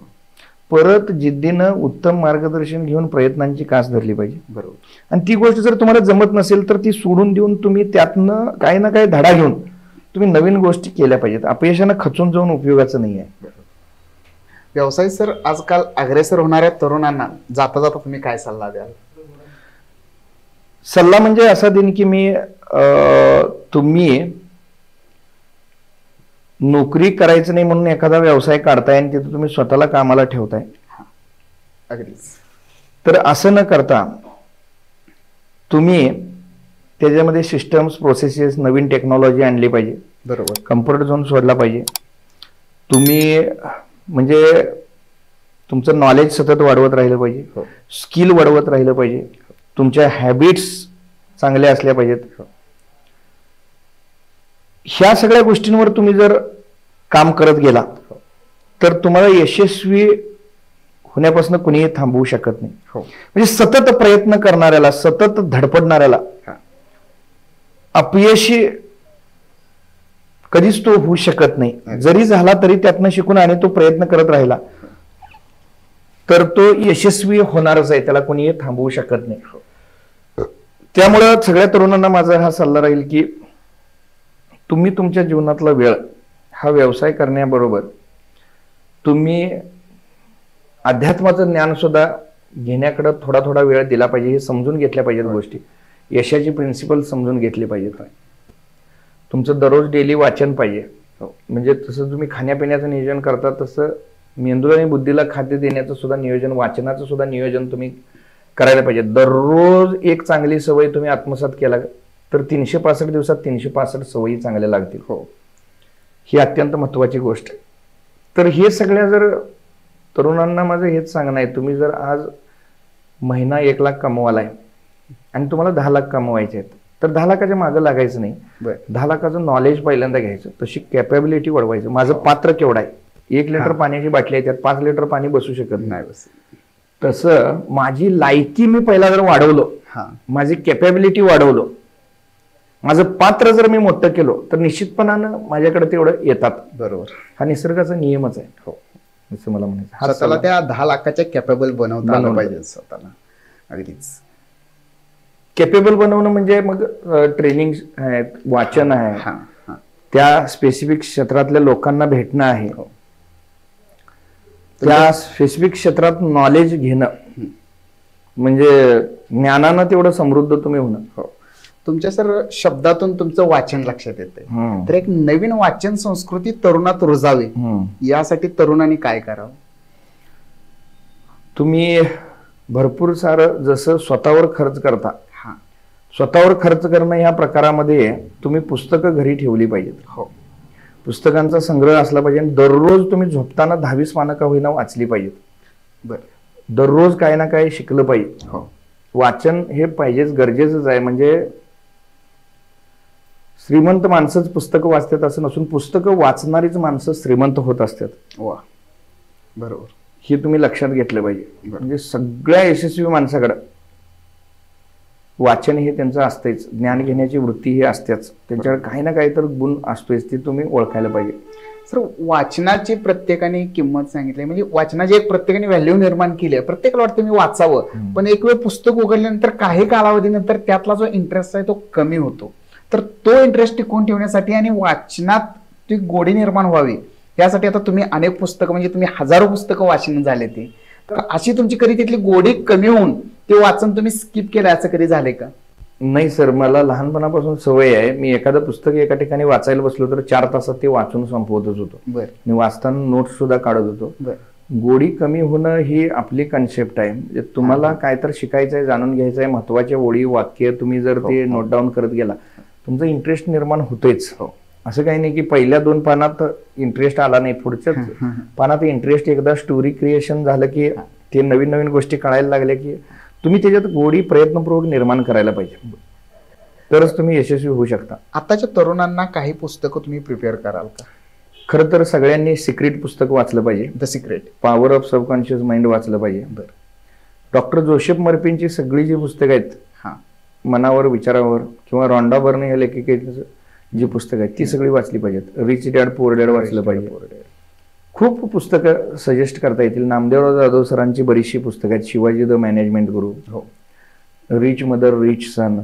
परत जिद्दीनं उत्तम मार्गदर्शन घेऊन प्रयत्नांची कास धरली पाहिजे. बरोबर. आणि ती गोष्ट जर तुम्हाला जमत नसेल तर ती सोडून देऊन तुम्ही त्यातनं काही ना काही धडा घेऊन तुम्ही नवीन गोष्टी केल्या पाहिजेत. अपयशानं खचून जाऊन उपयोगाचं नाही आहे. व्यवसाय सर आजकाल अग्रेसर होणाऱ्या तरुणांना जाता जाता तुम्ही काय सल्ला द्याल? सल्ला म्हणजे असा देईन की तुम्ही नोकरी करायचं नाही म्हणून एखादा व्यवसाय काढताय आणि तिथे तुम्ही स्वतःला कामाला ठेवताय. अगदीच. तर असं न करता तुम्ही त्याच्यामध्ये सिस्टम्स, प्रोसेसेस, नवीन टेक्नॉलॉजी आणली पाहिजे. बरोबर. कम्फर्ट झोन सोडला पाहिजे. तुम्ही म्हणजे तुमचं नॉलेज सतत वाढवत राहिलं पाहिजे. स्किल वाढवत राहिलं पाहिजे. तुमच्या हॅबिट्स चांगल्या असल्या पाहिजेत. ह्या सगळ्या गोष्टींवर तुम्ही जर काम करत गेला तर तुम्हाला यशस्वी होण्यापासून कुणीही थांबवू शकत नाही. म्हणजे सतत प्रयत्न करणाऱ्याला, सतत धडपडणाऱ्याला अपयशी कधीच तो होऊ शकत नाही. जरी झाला तरी त्यातनं शिकून आणि तो प्रयत्न करत राहिला तर तो यशस्वी होणारच आहे. त्याला कोणीही थांबवू शकत नाही. त्यामुळं सगळ्या तरुणांना माझा हा सल्ला राहील की तुम्ही तुमच्या जीवनातला वेळ हा व्यवसाय करण्याबरोबर तुम्ही अध्यात्माचं ज्ञान सुद्धा घेण्याकडे थोडा थोडा वेळ दिला पाहिजे. हे समजून घेतल्या पाहिजेत गोष्टी. यशाची प्रिन्सिपल समजून घेतली पाहिजेत. तुमचं दररोज डेली वाचन पाहिजे. म्हणजे तसं तुम्ही खाण्यापिण्याचं नियोजन करता तसं मेंदूला आणि बुद्धीला खाद्य देण्याचं सुद्धा नियोजन, वाचनाचं सुद्धा नियोजन तुम्ही करायला पाहिजे. दररोज एक चांगली सवय तुम्ही आत्मसात केला तर 365 दिवसात 365 सवयी चांगल्या लागतील. ही अत्यंत महत्वाची गोष्ट आहे. तर हे सगळ्या जर तरुणांना माझं हेच सांगणं आहे, तुम्ही जर आज महिना 1 लाख कमवालाय आणि तुम्हाला 10 लाख कमवायचे आहेत तर 10 लाखाच्या मागं लागायचं नाही. 10 लाखाचं नॉलेज पहिल्यांदा घ्यायचं, तशी कॅपॅबिलिटी वाढवायचं. माझं पात्र केवढं आहे, 1 लिटर पाण्याची बाटली आहे त्यात 5 लिटर पाणी बसू शकत नाही. तसं माझी लायकी मी पहिला जर वाढवलो, माझी कॅपॅबिलिटी वाढवलो, माझं पात्र जर मी मोठं केलो तर निश्चितपणानं माझ्याकडे तेवढं येतात. बरोबर. हा निसर्गाचा नियमच आहे. असं मला म्हणायचं. स्वतःला त्या 10 लाखाच्या कॅपेबल बनवता आलं पाहिजे स्वतःला. अगदीच. कॅपेबल बनवणं म्हणजे मग ट्रेनिंग आहे, वाचन आहे, त्या स्पेसिफिक क्षेत्रातल्या लोकांना भेटणं आहे, त्या स्पेसिफिक क्षेत्रात नॉलेज घेणं, म्हणजे ज्ञानानं तेवढं समृद्ध तुम्ही होणं. तुमच्या सर शब्दातून तुमचं वाचन लक्षात येतंय. तर एक नवीन वाचन संस्कृती तरुणात रुजावी यासाठी तरुणांनी काय करावं? तुम्ही भरपूर सारं जसं स्वतःवर खर्च करता, स्वतःवर खर्च करणं या प्रकारामध्ये तुम्ही पुस्तकं घरी ठेवली पाहिजेत. पुस्तकांचा संग्रह असला पाहिजे. दररोज तुम्ही झोपताना 10-20 पानं का होईना वाचली पाहिजेत. दररोज काही ना काही शिकलं पाहिजे. वाचन हे पाहिजेच, गरजेचंच आहे. म्हणजे श्रीमंत माणसंच पुस्तकं वाचतात असं नसून पुस्तकं वाचणारीच माणसं श्रीमंत होत असतात. बरोबर. हे तुम्ही लक्षात घेतलं पाहिजे. म्हणजे सगळ्या यशस्वी माणसाकडं वाचन हे त्यांचं असतेच, ज्ञान घेण्याची वृत्ती ही असतेच, त्यांच्याकडे काही ना काही तर गुण असतोच, ती तुम्ही ओळखायला पाहिजे. सर वाचनाची प्रत्येकाने किंमत सांगितली, म्हणजे वाचनाची एक प्रत्येकाने व्हॅल्यू निर्माण केली आहे. प्रत्येकाला वाटतं मी वाचावं, पण एक वेळ पुस्तक उघडल्यानंतर काही कालावधीनंतर त्यातला जो इंटरेस्ट आहे तो कमी होतो. तर तो इंटरेस्ट टिकवून ठेवण्यासाठी आणि वाचनात ती गोडी निर्माण व्हावी यासाठी आता तुम्ही अनेक पुस्तकं, म्हणजे तुम्ही हजारो पुस्तकं वाचन झाले ते, तर अशी तुमची कधी तिथली गोडी कमी होऊन ते वाचन तुम्ही स्किप केलं असं कधी झालंय का? नाही सर, मला लहानपणापासून सवय आहे. मी एखादं पुस्तक एका ठिकाणी वाचायला बसलो तर 4 तासात ते वाचून संपवतच होतो. मी वाचताना नोट्स सुद्धा काढत होतो. गोडी कमी होणं ही आपली कन्सेप्ट आहे. म्हणजे तुम्हाला काय तर शिकायचं आहे, जाणून घ्यायचं आहे, महत्वाच्या ओळी वाक्य तुम्ही जर ते नोट डाऊन करत गेला तुमचं इंटरेस्ट निर्माण होतेच. असं काही नाही की पहिल्या 2 पानात इंटरेस्ट आला नाही, पुढच्याच पानात इंटरेस्ट, एकदा स्टोरी क्रिएशन झालं की ते नवीन नवीन गोष्टी कळायला लागल्या की तुम्ही त्याच्यात गोडी प्रयत्नपूर्वक निर्माण करायला पाहिजे, तरच तुम्ही यशस्वी होऊ शकता. आताच्या तरुणांना काही पुस्तकं तुम्ही प्रिपेअर कराल का? खरं तर सगळ्यांनी सिक्रेट पुस्तक वाचलं पाहिजे. The secret, power of subconscious mind वाचलं पाहिजे. डॉक्टर जोसेफ मर्फींची सगळी जी पुस्तकं आहेत मनावर, विचारावर, किंवा रॉन्डा बर्ने ह्या लेखिकेचं जी पुस्तकं आहेत ती सगळी वाचली पाहिजेत. रिच डॅड पुअर डॅड वाचलं पाहिजे. खूप पुस्तकं सजेस्ट करता येतील. नामदेवराव जाधव सरांची बरीचशी पुस्तकं आहेत. Shivaji the management Guru, rich mother rich सन,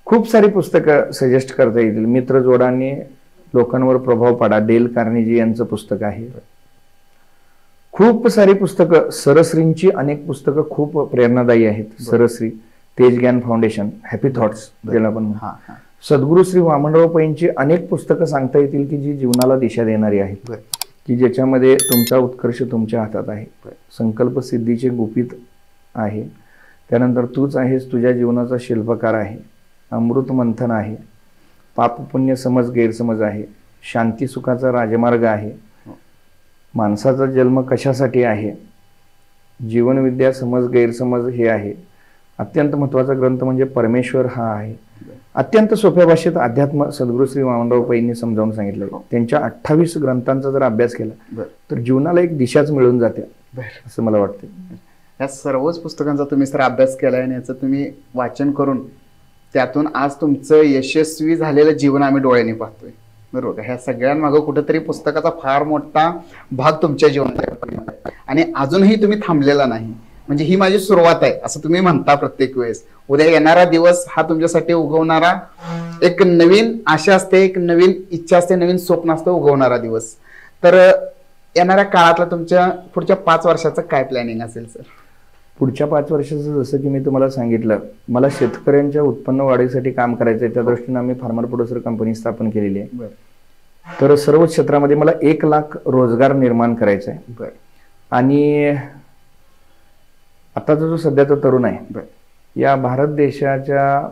खूप सारी पुस्तकं सजेस्ट करता येतील. मित्र जोडाने लोकांवर प्रभाव पाडा, डेल कार्नेजी यांचं पुस्तक आहे. खूप सारी पुस्तकं, सरश्रींची अनेक पुस्तकं खूप प्रेरणादायी आहेत. सरश्री, तेज ज्ञान फाउंडेशन, हॅपी थॉट्स ज्याला आपण, सद्गुरू श्री वामनराव पैंची अनेक पुस्तकं सांगता येतील की जी जीवनाला दिशा देणारी आहेत, की ज्याच्यामध्ये तुमचा उत्कर्ष तुमच्या हातात आहे. संकल्प सिद्धीचे गुपित आहे. त्यानंतर तूच आहेस तुझ्या जीवनाचा शिल्पकार आहे. अमृत मंथन आहे. पाप पुण्य समज गैरसमज आहे. शांती सुखाचा राजमार्ग आहे. माणसाचा जन्म कशासाठी आहे. जीवनविद्या समज गैरसमज हे आहे. अत्यंत महत्वाचा ग्रंथ म्हणजे परमेश्वर हा आहे. अत्यंत सोप्या भाषेत अध्यात्म सद्गुरू श्री वामनराव पैंनी समजावून सांगितलं. त्यांच्या 28 ग्रंथांचा जर अभ्यास केला तर जीवनाला एक दिशाच मिळून जाते असं मला वाटतं. या सर्वच पुस्तकांचा तुम्ही सर अभ्यास केलाय आणि याचं तुम्ही वाचन करून त्यातून आज तुमचं यशस्वी झालेलं जीवन आम्ही डोळ्याने पाहतोय, बरोबर. ह्या सगळ्यांमागं कुठेतरी पुस्तकाचा फार मोठा भाग तुमच्या जीवनात आहे आणि अजूनही तुम्ही थांबलेला नाही. म्हणजे ही माझी सुरुवात आहे असं तुम्ही म्हणता प्रत्येक वेळेस. उद्या येणारा दिवस हा तुमच्यासाठी उगवणारा एक नवीन आशा असते, एक नवीन इच्छा असते, नवीन स्वप्न असतं, उगवणारा दिवस. तर येणाऱ्या काळातला तुमच्या पुढच्या 5 वर्षाचं काय प्लॅनिंग असेल सर? पुढच्या 5 वर्षाचं जसं की मी तुम्हाला सांगितलं, मला शेतकऱ्यांच्या उत्पन्न वाढीसाठी काम करायचं आहे. त्या दृष्टीने आम्ही फार्मर प्रोड्युसर कंपनी स्थापन केलेली आहे. तर सर्व क्षेत्रामध्ये मला 1 लाख रोजगार निर्माण करायचा आहे. आणि आताचा जो सध्याचा तरुण आहे या भारत देशाच्या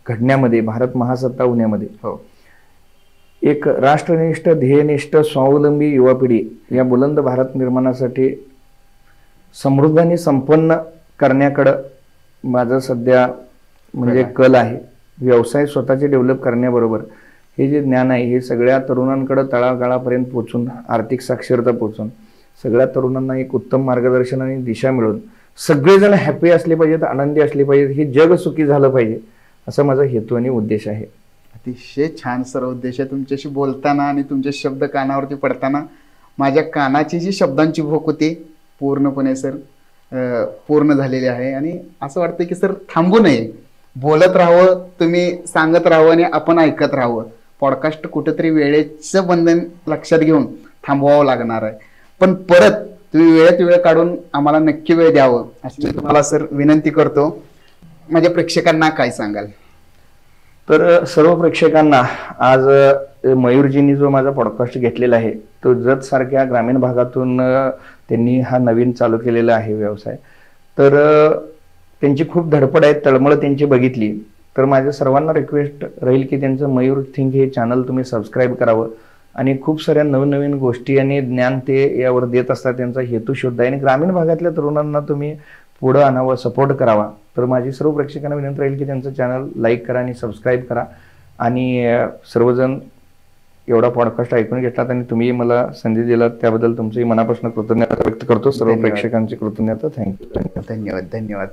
घडण्यामध्ये, भारत महासत्ता होण्यामध्ये एक राष्ट्रनिष्ठ, ध्येयनिष्ठ, स्वावलंबी युवा पिढी या बुलंद भारत निर्माणासाठी समृद्ध आणि संपन्न करण्याकडं माझं सध्या म्हणजे कल आहे. व्यवसाय स्वतःचे डेव्हलप करण्याबरोबर हे जे ज्ञान आहे हे सगळ्या तरुणांकडे तळागाळापर्यंत पोहोचून, आर्थिक साक्षरता पोहोचून सगळ्या तरुणांना एक उत्तम मार्गदर्शन आणि दिशा मिळून सगळेजण हॅपी असले पाहिजेत, आनंदी असले पाहिजेत, हे जग सुखी झालं पाहिजे असा माझा हेतू आणि उद्देश आहे. अतिशय छान सर उद्देश आहे. तुमच्याशी बोलताना आणि तुमचे शब्द कानावरती पडताना माझ्या कानाची जी शब्दांची भूक होती पूर्णपणे सर पूर्ण झालेली आहे. आणि असं वाटतं की सर थांबू नये, बोलत राहावं, तुम्ही सांगत राहावं आणि आपण ऐकत राहावं. पॉडकास्ट कुठेतरी वेळेचं बंधन लक्षात घेऊन थांबवावं लागणार आहे, पण परत तुम्ही वेळेत वेळ काढून आम्हाला नक्की वेळ द्यावं अशी मी तुम्हाला सर विनंती करतो. माझ्या प्रेक्षकांना काय सांगाल? तर सर्व प्रेक्षकांना आज मयूरजींनी जो माझा पॉडकास्ट घेतलेला आहे तो जत सारख्या ग्रामीण भागातून त्यांनी हा नवीन चालू केलेला आहे व्यवसाय. तर त्यांची खूप धडपड आहे, तळमळ त्यांची बघितली तर माझ्या सर्वांना रिक्वेस्ट राहील की त्यांचं मयूर थिंक हे चॅनल तुम्ही सबस्क्राईब करावं आणि खूप साऱ्या नवीन गोष्टी आणि ज्ञान ते यावर देत असतात. त्यांचा हेतू शुद्ध आहे आणि ग्रामीण भागातल्या तरुणांना तुम्ही पुढं आणावं, सपोर्ट करावा. तर माझी सर्व प्रेक्षकांना विनंती राहील की त्यांचं चॅनल लाईक करा आणि सबस्क्राईब करा. आणि सर्वजण एवढा पॉडकास्ट ऐकून घेतलात आणि तुम्ही मला संधी दिलात त्याबद्दल तुमची मनापासून कृतज्ञता व्यक्त करतो. सर्व प्रेक्षकांची कृतज्ञता. थँक्यू. धन्यवाद.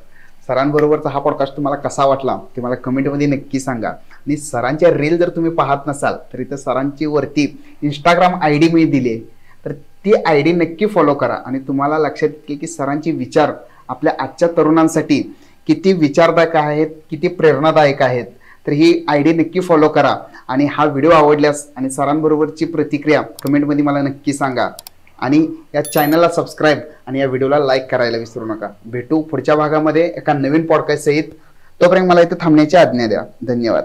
सरांबरोबरचा हा पॉडकास्ट तुम्हाला कसा वाटला ते मला कमेंटमध्ये नक्की सांगा. आणि सरांच्या रील जर तुम्ही पाहत नसाल तर इथं सरांची वरती इंस्टाग्राम ID मी दिली आहे, तर ती ID नक्की फॉलो करा आणि तुम्हाला लक्षात येईल की सरांचे विचार आपल्या आजच्या तरुणांसाठी किती विचारदायक आहेत, किती प्रेरणादायक आहेत. तर ही ID नक्की फॉलो करा आणि हा व्हिडिओ आवडल्यास आणि सरांबरोबरची प्रतिक्रिया कमेंटमध्ये मला नक्की सांगा आणि या चॅनलला सबस्क्राईब आणि या व्हिडिओला लाईक करायला विसरू नका. भेटू पुढच्या भागामध्ये एका नवीन पॉडकास्ट सहित. तोपर्यंत मला इथे थांबण्याची आज्ञा द्या. धन्यवाद.